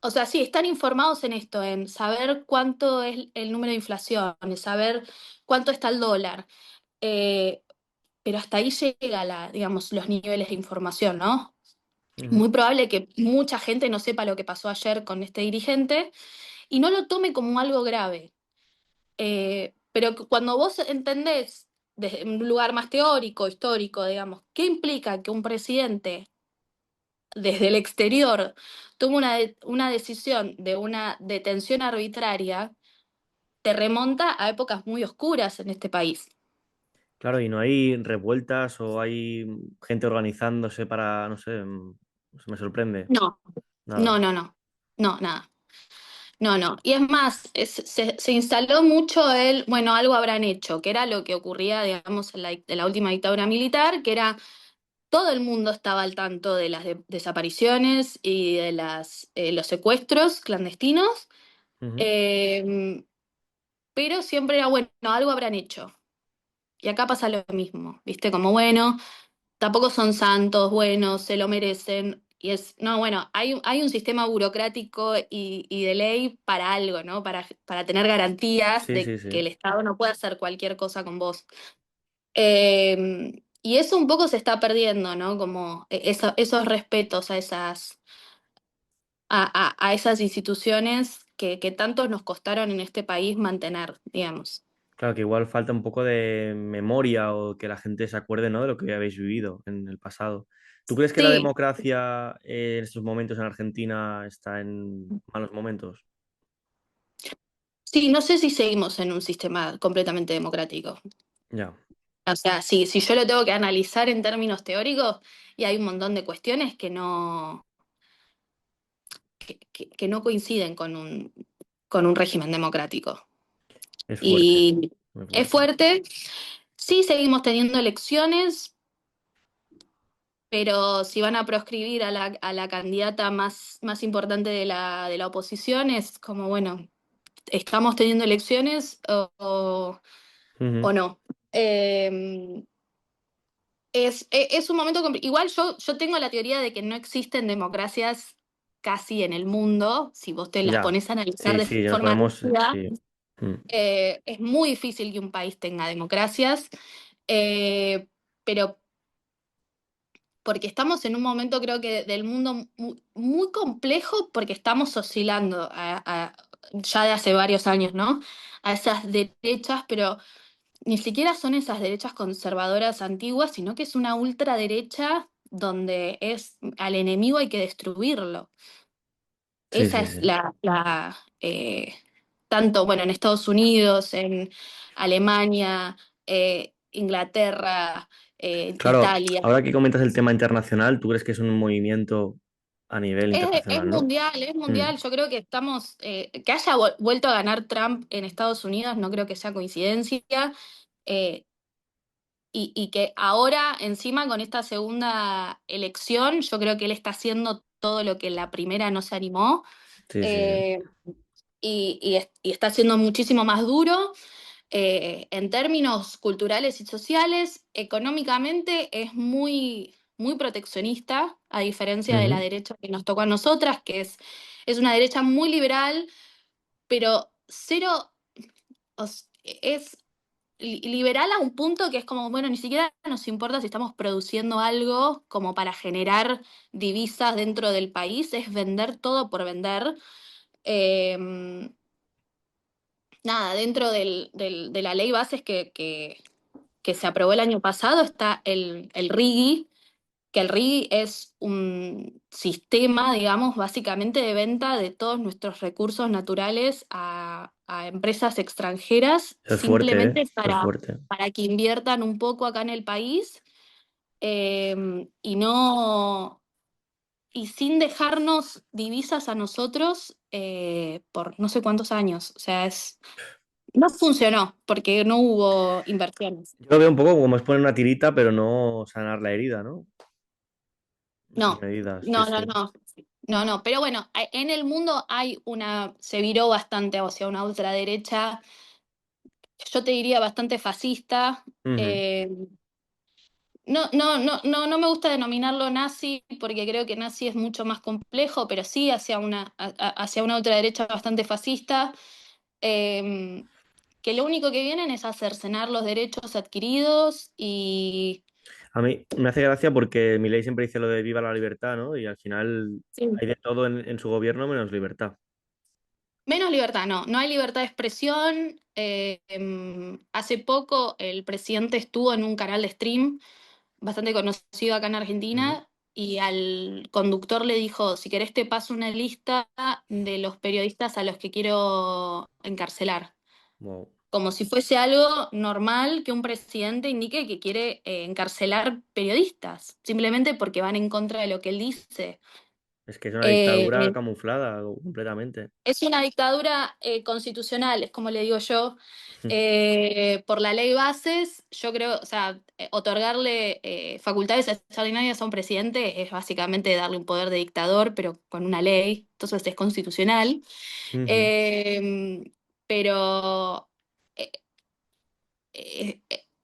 o sea, sí, están informados en esto, en saber cuánto es el número de inflación, en saber cuánto está el dólar, eh, pero hasta ahí llega digamos, los niveles de información, ¿no? Ujú. Muy probable que mucha gente no sepa lo que pasó ayer con este dirigente y no lo tome como algo grave. Pero cuando vos entendés desde un lugar más teórico, histórico, digamos, ¿qué implica que un presidente desde el exterior tome una decisión de una detención arbitraria? Te remonta a épocas muy oscuras en este país. Claro, y no hay revueltas o hay gente organizándose para, no sé, se me sorprende. No, no, Nada. no, no, no, nada. No, no. Y es más, se instaló mucho bueno, algo habrán hecho, que era lo que ocurría, digamos, en la última dictadura militar, que era todo el mundo estaba al tanto de las desapariciones y de los secuestros clandestinos, Ujú. eh, pero siempre era, bueno, algo habrán hecho. Y acá pasa lo mismo, ¿viste? Como, bueno, tampoco son santos, buenos, se lo merecen. Y no, bueno, hay un sistema burocrático y de ley para algo, ¿no? Para tener garantías Sí, de sí, sí. que el Estado no puede hacer cualquier cosa con vos. Y eso un poco se está perdiendo, ¿no? Como esos respetos a a esas instituciones que tantos nos costaron en este país mantener, digamos. Claro que igual falta un poco de memoria o que la gente se acuerde, ¿no? De lo que habéis vivido en el pasado. ¿Tú crees que la Sí, democracia en estos momentos en Argentina está en malos momentos? sí, no sé si seguimos en un sistema completamente democrático. Ya, O sea, si yo lo tengo que analizar en términos teóricos, y hay un montón de cuestiones que no coinciden con un régimen democrático. es fuerte, Y muy es fuerte. fuerte. Sí, seguimos teniendo elecciones, pero si van a proscribir a a la candidata más importante de de la oposición, es como, bueno, ¿estamos teniendo elecciones Ujú. o no? Eh, es un momento igual yo tengo la teoría de que no existen democracias casi en el mundo, si vos te las Ya, pones a analizar sí, de sí, ya nos forma ponemos, rígida, sí. Mm. es muy difícil que un país tenga democracias, eh, pero porque estamos en un momento creo que del mundo muy complejo porque estamos oscilando ya de hace varios años, ¿no? A esas derechas, pero ni siquiera son esas derechas conservadoras antiguas, sino que es una ultraderecha donde es al enemigo hay que destruirlo. Sí, Esa sí, es sí. tanto, bueno, en Estados Unidos, en Alemania, Inglaterra, Claro, Italia. ahora que comentas el tema internacional, ¿tú crees que es un movimiento a nivel Es internacional, no? mundial, es Mm. mundial. Yo creo que estamos, que haya vuelto a ganar Trump en Estados Unidos, no creo que sea coincidencia. Eh, y que ahora, encima, con esta segunda elección, yo creo que él está haciendo todo lo que en la primera no se animó. Sí, sí, sí. eh, y está siendo muchísimo más duro. En términos culturales y sociales, económicamente es muy proteccionista, a diferencia de la Ujú. derecha que nos tocó a nosotras, es una derecha muy liberal, pero cero, es liberal a un punto que es como, bueno, ni siquiera nos importa si estamos produciendo algo como para generar divisas dentro del país, es vender todo por vender. Eh, Nada, dentro de la ley bases que se aprobó el año pasado está el RIGI, que el RIGI es un sistema, digamos, básicamente de venta de todos nuestros recursos naturales a empresas extranjeras, Eso es fuerte, ¿eh? simplemente Eso es fuerte. para que inviertan un poco acá en el país, y no, y sin dejarnos divisas a nosotros, por no sé cuántos años. O sea, no funcionó porque no hubo inversiones. Yo lo veo un poco como es poner una tirita, pero no sanar la herida, ¿no? Esas No, medidas, sí, no, no, sí. no. No, no, pero bueno, en el mundo se viró bastante hacia una ultraderecha, yo te diría bastante fascista. Ujú. eh, no me gusta denominarlo nazi porque creo que nazi es mucho más complejo, pero sí hacia hacia una ultraderecha bastante fascista, eh, que lo único que vienen es a cercenar los derechos adquiridos y A mí me hace gracia porque Milei siempre dice lo de viva la libertad, ¿no? Y al final sí. hay de todo en su gobierno menos libertad. Menos libertad, no, no hay libertad de expresión. Hace poco el presidente estuvo en un canal de stream bastante conocido acá en Ujú. Argentina y al conductor le dijo, si querés te paso una lista de los periodistas a los que quiero encarcelar. Wow. Como si fuese algo normal que un presidente indique que quiere encarcelar periodistas, simplemente porque van en contra de lo que él dice. Es que es una dictadura Eh, camuflada completamente. es una dictadura constitucional, es como le digo yo, por la ley bases. Yo creo, o sea, otorgarle facultades extraordinarias a un presidente es básicamente darle un poder de dictador, pero con una ley, entonces es constitucional. Ujú. Eh, pero eh,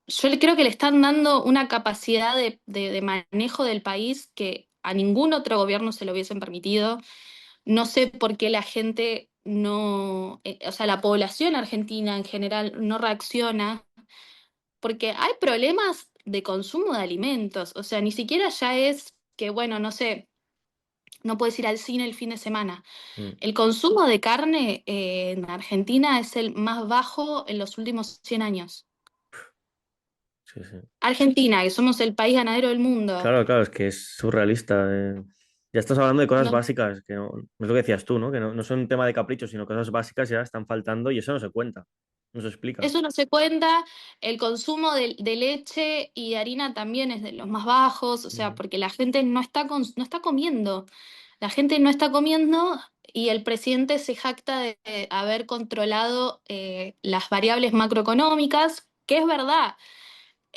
yo creo que le están dando una capacidad de manejo del país que a ningún otro gobierno se lo hubiesen permitido. No sé por qué la gente no, o sea, la población argentina en general no reacciona, porque hay problemas de consumo de alimentos. O sea, ni siquiera ya es que, bueno, no sé, no puedes ir al cine el fin de semana. Mm. El consumo de carne en Argentina es el más bajo en los últimos 100 años. Sí, sí. Argentina, que somos el país ganadero del mundo, Claro, claro, es que es surrealista. Ya estás hablando de cosas no, básicas, que no, no es lo que decías tú, ¿no? Que no, no son un tema de caprichos, sino cosas básicas ya están faltando y eso no se cuenta, no se explica. eso no se cuenta. El consumo de leche y de harina también es de los más bajos, o sea, Ujú. porque la gente no está comiendo. La gente no está comiendo y el presidente se jacta de haber controlado las variables macroeconómicas, que es verdad.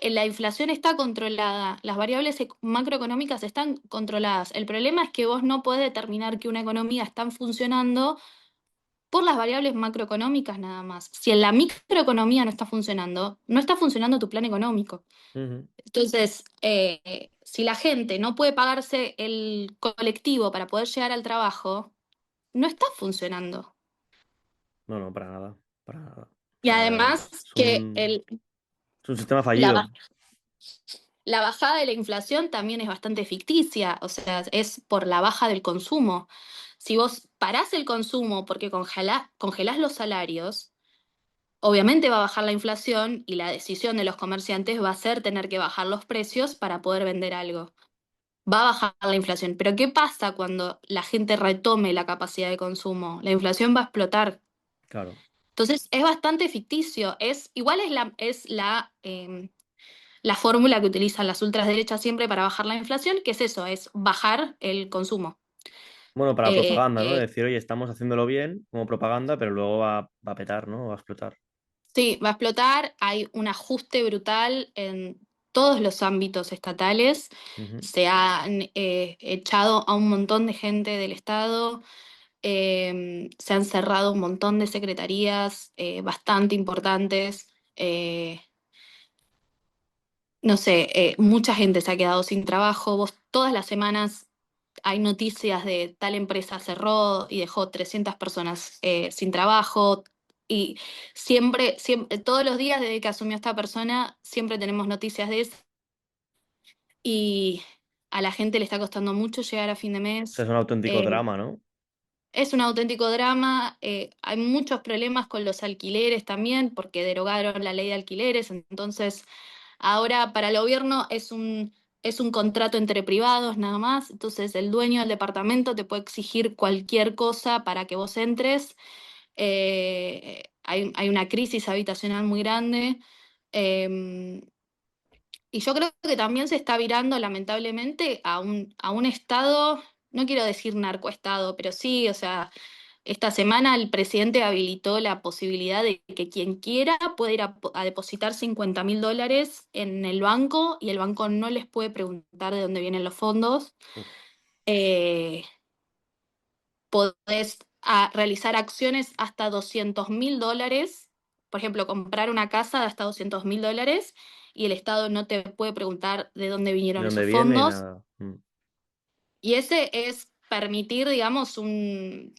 La inflación está controlada, las variables macroeconómicas están controladas. El problema es que vos no podés determinar que una economía está funcionando por las variables macroeconómicas nada más. Si en la microeconomía no está funcionando tu plan económico. Ujú. Entonces, si la gente no puede pagarse el colectivo para poder llegar al trabajo, no está funcionando. No, no, para nada, para nada. O Y sea, además que es un sistema la, fallido. ba- la bajada de la inflación también es bastante ficticia, o sea, es por la baja del consumo. Si vos parás el consumo porque congelás los salarios, obviamente va a bajar la inflación y la decisión de los comerciantes va a ser tener que bajar los precios para poder vender algo. Va a bajar la inflación. Pero ¿qué pasa cuando la gente retome la capacidad de consumo? La inflación va a explotar. Claro. Entonces es bastante ficticio. Igual la fórmula que utilizan las ultraderechas siempre para bajar la inflación, que es eso, es bajar el consumo. Bueno, para Eh, propaganda, ¿no? eh, Decir, oye, estamos haciéndolo bien como propaganda, pero luego va a petar, ¿no? Va a explotar. Sí, va a explotar. Hay un ajuste brutal en todos los ámbitos estatales. Ujú. Se han echado a un montón de gente del Estado. Se han cerrado un montón de secretarías bastante importantes. No sé, mucha gente se ha quedado sin trabajo. Vos todas las semanas hay noticias de tal empresa cerró y dejó 300 personas sin trabajo. Y siempre, todos los días desde que asumió esta persona, siempre tenemos noticias de eso. Y a la gente le está costando mucho llegar a fin de O sea, mes. es un auténtico Eh, drama, ¿no? es un auténtico drama. Hay muchos problemas con los alquileres también, porque derogaron la ley de alquileres. Entonces, ahora para el gobierno es un contrato entre privados nada más. Entonces, el dueño del departamento te puede exigir cualquier cosa para que vos entres. Hay una crisis habitacional muy grande. Eh, y yo creo que también se está virando, lamentablemente, a un estado, no quiero decir narcoestado, pero sí, o sea, esta semana el presidente habilitó la posibilidad de que quien quiera pueda ir a depositar $50.000 en el banco y el banco no les puede preguntar de dónde vienen los fondos. Uf, Eh, Podés realizar acciones hasta $200.000, por ejemplo, comprar una casa de hasta $200.000 y el Estado no te puede preguntar de dónde ¿de vinieron dónde esos viene? fondos. Nada. Y ese es permitir, digamos, una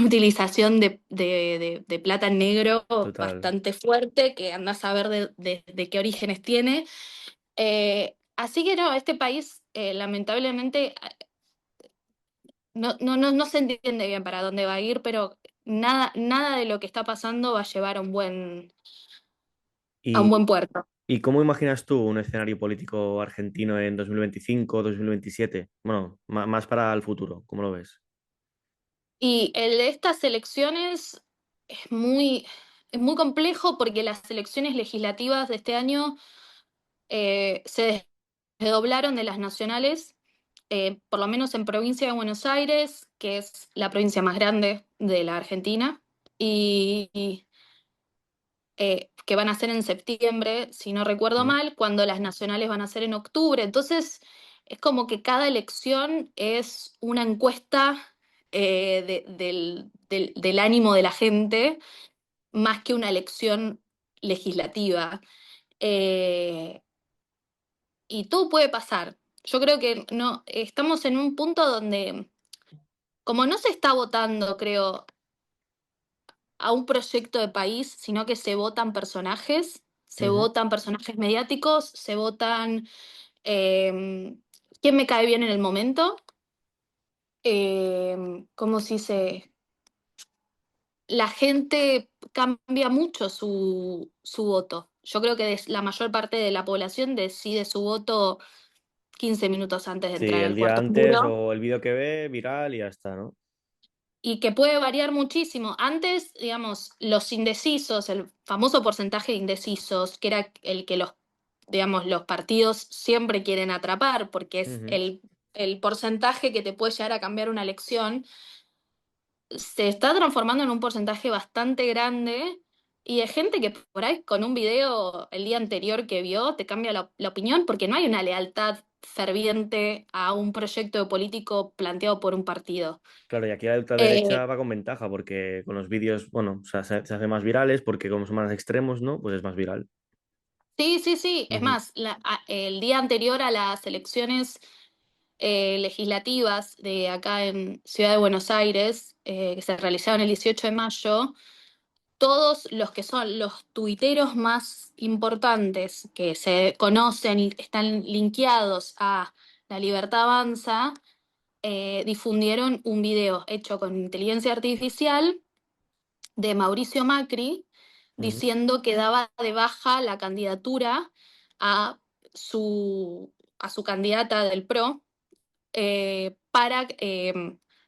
utilización de plata en negro Total. bastante fuerte, que andás a ver de qué orígenes tiene. Así que no, este país, lamentablemente, no se entiende bien para dónde va a ir, pero nada de lo que está pasando va a llevar a un ¿Y, buen puerto. y cómo imaginas tú un escenario político argentino en 2025, 2027? Bueno, más para el futuro, ¿cómo lo ves? Y el de estas elecciones es muy complejo porque las elecciones legislativas de este año se desdoblaron de las nacionales. por lo menos en provincia de Buenos Aires, que es la provincia más grande de la Argentina, y que van a ser en septiembre, si no recuerdo Mm. mal, cuando las nacionales van a ser en octubre. Entonces, es como que cada elección es una encuesta del ánimo de la gente, más que una elección legislativa. Eh, y todo puede pasar. Yo creo que no, estamos en un punto donde, como no se está votando, creo, a un proyecto de país, sino que se Ujú. votan personajes mediáticos, se votan eh, quién me cae bien en el momento, como si se... La gente cambia mucho su voto. Yo creo que la mayor parte de la población decide su voto 15 minutos antes de Sí, entrar el al día cuarto antes oscuro. o el vídeo que ve, viral y ya está, ¿no? Y que puede variar muchísimo. Antes, digamos, los indecisos, el famoso porcentaje de indecisos, que era el que digamos, los partidos siempre quieren atrapar, porque es Ujú. el porcentaje que te puede llegar a cambiar una elección, se está transformando en un porcentaje bastante grande y de gente que por ahí con un video el día anterior que vio te cambia la opinión porque no hay una lealtad ferviente a un proyecto político planteado por un partido. Claro, y aquí la Eh, ultraderecha va con ventaja porque con los vídeos, bueno, o sea, se hace más virales porque como son más extremos, ¿no? Pues es más viral. Sí, sí, sí. Es Ujú. más, el día anterior a las elecciones legislativas de acá en Ciudad de Buenos Aires, que se realizaron el 18 de mayo, todos los que son los tuiteros más importantes que se conocen y están linkeados a La Libertad Avanza, difundieron un video hecho con inteligencia artificial de Mauricio Macri Ujú. diciendo que daba de baja la candidatura a a su candidata del PRO para,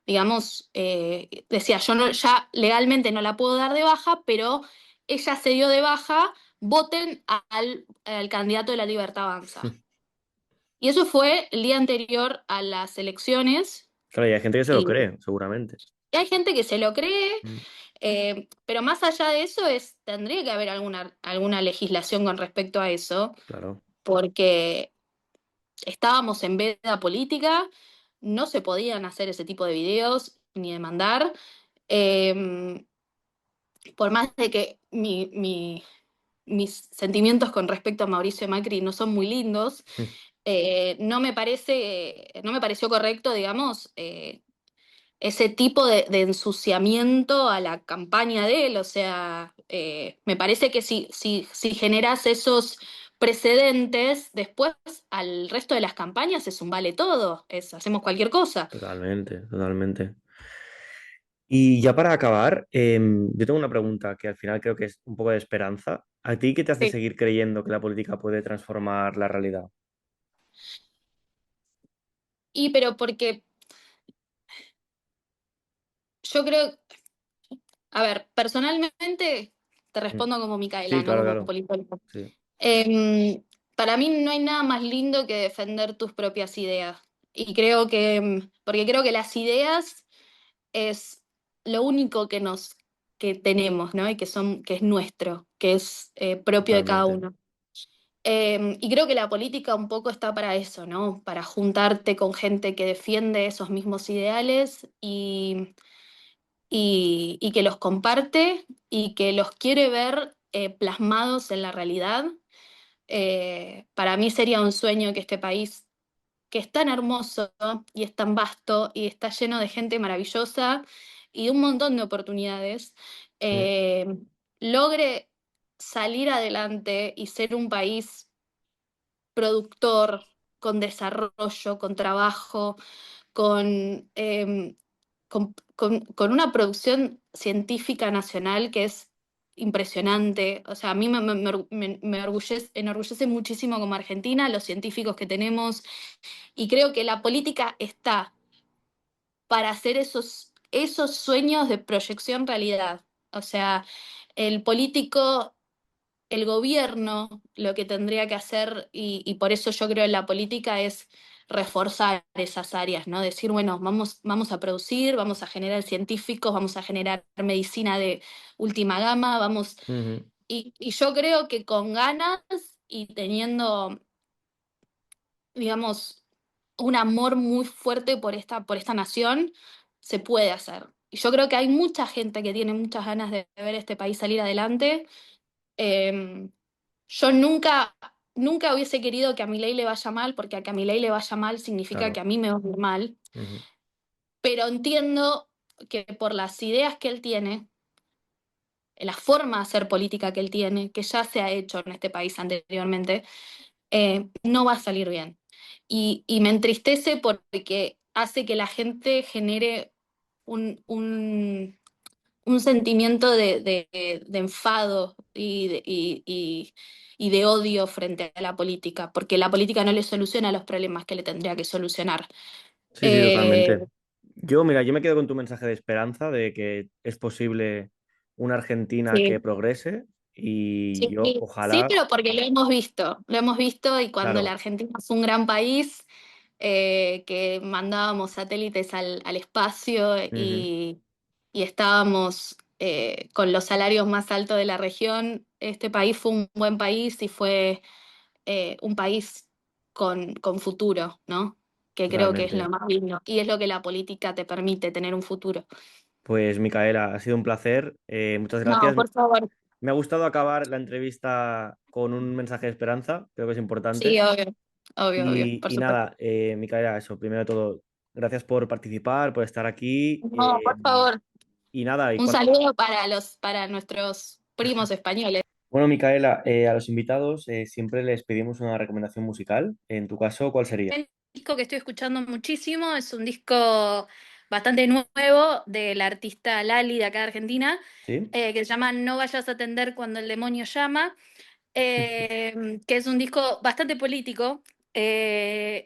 digamos, decía, yo no, ya legalmente no la puedo dar de baja, pero ella se dio de baja, voten al candidato de la Libertad Avanza. Y eso fue el día anterior a las elecciones. Claro, y hay gente que se lo Y cree, seguramente. hay gente que se lo cree, Mm. pero más allá de eso tendría que haber alguna legislación con respecto a eso, Claro. porque estábamos en veda política, no se podían hacer ese tipo de videos ni demandar. Eh, por más de que mis sentimientos con respecto a Mauricio Macri no son muy lindos, no me pareció correcto, digamos, ese tipo de ensuciamiento a la campaña de él. O sea, me parece que si generas esos precedentes, después al resto de las campañas es un vale todo, hacemos cualquier cosa. Totalmente, totalmente. Y ya para acabar, yo tengo una pregunta que al final creo que es un poco de esperanza. ¿A ti qué te hace Sí. seguir creyendo que la política puede transformar la realidad? Pero porque yo creo, a ver, personalmente te Mm. respondo como Micaela, Sí, no claro, como claro. politóloga. Sí, Para mí no hay nada más lindo que defender tus propias ideas. Y creo que, porque creo que las ideas es lo único que tenemos, ¿no? Y que es nuestro, que es propio de cada totalmente. uno. Y creo que la política un poco está para eso, ¿no? Para juntarte con gente que defiende esos mismos ideales y que los comparte y que los quiere ver plasmados en la realidad. Para mí sería un sueño que este país, que es tan hermoso y es tan vasto y está lleno de gente maravillosa y de un montón de oportunidades, Mm. eh, logre salir adelante y ser un país productor, con desarrollo, con trabajo, con, con una producción científica nacional que es impresionante. O sea, a mí enorgullece muchísimo como Argentina los científicos que tenemos y creo que la política está para hacer esos sueños de proyección realidad. O sea, el político, el gobierno, lo que tendría que hacer, y por eso yo creo en la política, es reforzar esas áreas, ¿no? Decir, bueno, vamos a producir, vamos a generar científicos, vamos a generar medicina de última gama, vamos... Ujú. Y yo creo que con ganas y teniendo, digamos, un amor muy fuerte por esta nación, se puede hacer. Y yo creo que hay mucha gente que tiene muchas ganas de ver este país salir adelante. Eh, yo nunca hubiese querido que a Milei le vaya mal, porque a que a Milei le vaya mal significa que Claro. a mí me va a ir mal, Ujú. pero entiendo que por las ideas que él tiene, la forma de hacer política que él tiene, que ya se ha hecho en este país anteriormente, no va a salir bien. Y me entristece porque hace que la gente genere un sentimiento de enfado y de odio frente a la política, porque la política no le soluciona los problemas que le tendría que solucionar. Sí, sí, Eh, totalmente. Yo me quedo con tu mensaje de esperanza de que es posible una Argentina que sí, progrese y sí, yo sí, ojalá, pero porque lo hemos visto y cuando la claro, Argentina es un gran país, que mandábamos satélites al espacio ujú, y estábamos con los salarios más altos de la región, este país fue un buen país y fue un país con futuro, ¿no? Que creo que es lo totalmente. más lindo y es lo que la política te permite, tener un futuro. Pues Micaela, ha sido un placer. Muchas No, gracias. por favor. Me ha gustado acabar la entrevista con un mensaje de esperanza, creo que es Sí, importante. obvio, obvio, obvio, por Y supuesto. nada, Micaela, eso, primero de todo, gracias por participar, por estar aquí. No, por favor. Y nada, Un saludo para nuestros primos españoles. bueno, Micaela, a los invitados siempre les pedimos una recomendación musical. En tu caso, ¿cuál sería? El disco que estoy escuchando muchísimo es un disco bastante nuevo del artista Lali de acá de Argentina, ¿Sí? que se llama No vayas a atender cuando el demonio llama, que es un disco bastante político.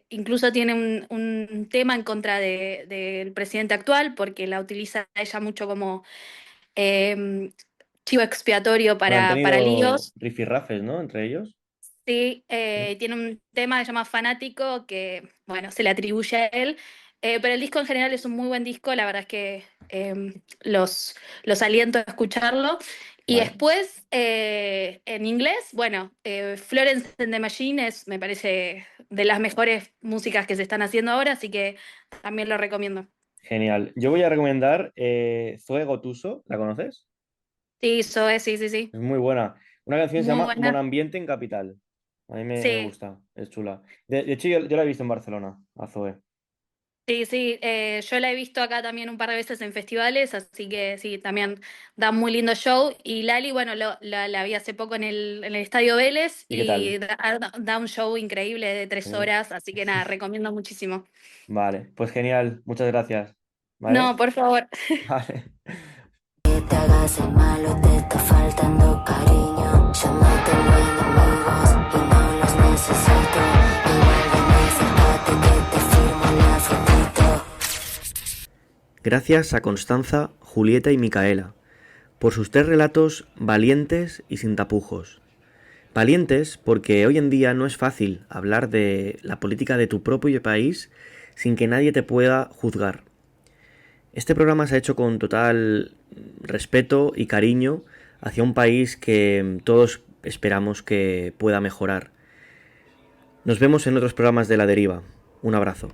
Incluso tiene un tema en contra del presidente actual, porque la utiliza ella mucho como eh, chivo expiatorio Bueno, han para tenido líos. rifirrafes, ¿no? Entre ellos. Sí, Sí. tiene un tema que se llama Fanático, que bueno, se le atribuye a él, pero el disco en general es un muy buen disco, la verdad es que los aliento a escucharlo. Y Vale. después, en inglés, bueno, Florence and the Machine me parece de las mejores músicas que se están haciendo ahora, así que también lo recomiendo. Genial. Yo voy a recomendar Zoe Gotuso, ¿la conoces? Sí, Zoe, sí, sí, sí, Es muy buena. Una canción se muy llama Mon buena. Ambiente en Capital. A mí me Sí. gusta, es chula. De hecho, yo la he visto en Barcelona, a Zoe. Sí, sí, yo la he visto acá también un par de veces en festivales, así que sí, también da un muy lindo show. Y Lali, bueno, la vi hace poco en el Estadio Vélez ¿Y qué y tal? da un show increíble de tres Sí. horas, así que nada, recomiendo muchísimo. Vale, pues genial. Muchas gracias. No, ¿Vale? por favor. Vale. Que te hagas el malo, te está faltando cariño. Yo no tengo enemigos y no los necesito. Igual ven y acércate que te firmo la fotito. Gracias a Constanza, Julieta y Micaela por sus 3 relatos valientes y sin tapujos. Valientes porque hoy en día no es fácil hablar de la política de tu propio país sin que nadie te pueda juzgar. Este programa se ha hecho con total respeto y cariño hacia un país que todos esperamos que pueda mejorar. Nos vemos en otros programas de La Deriva. Un abrazo.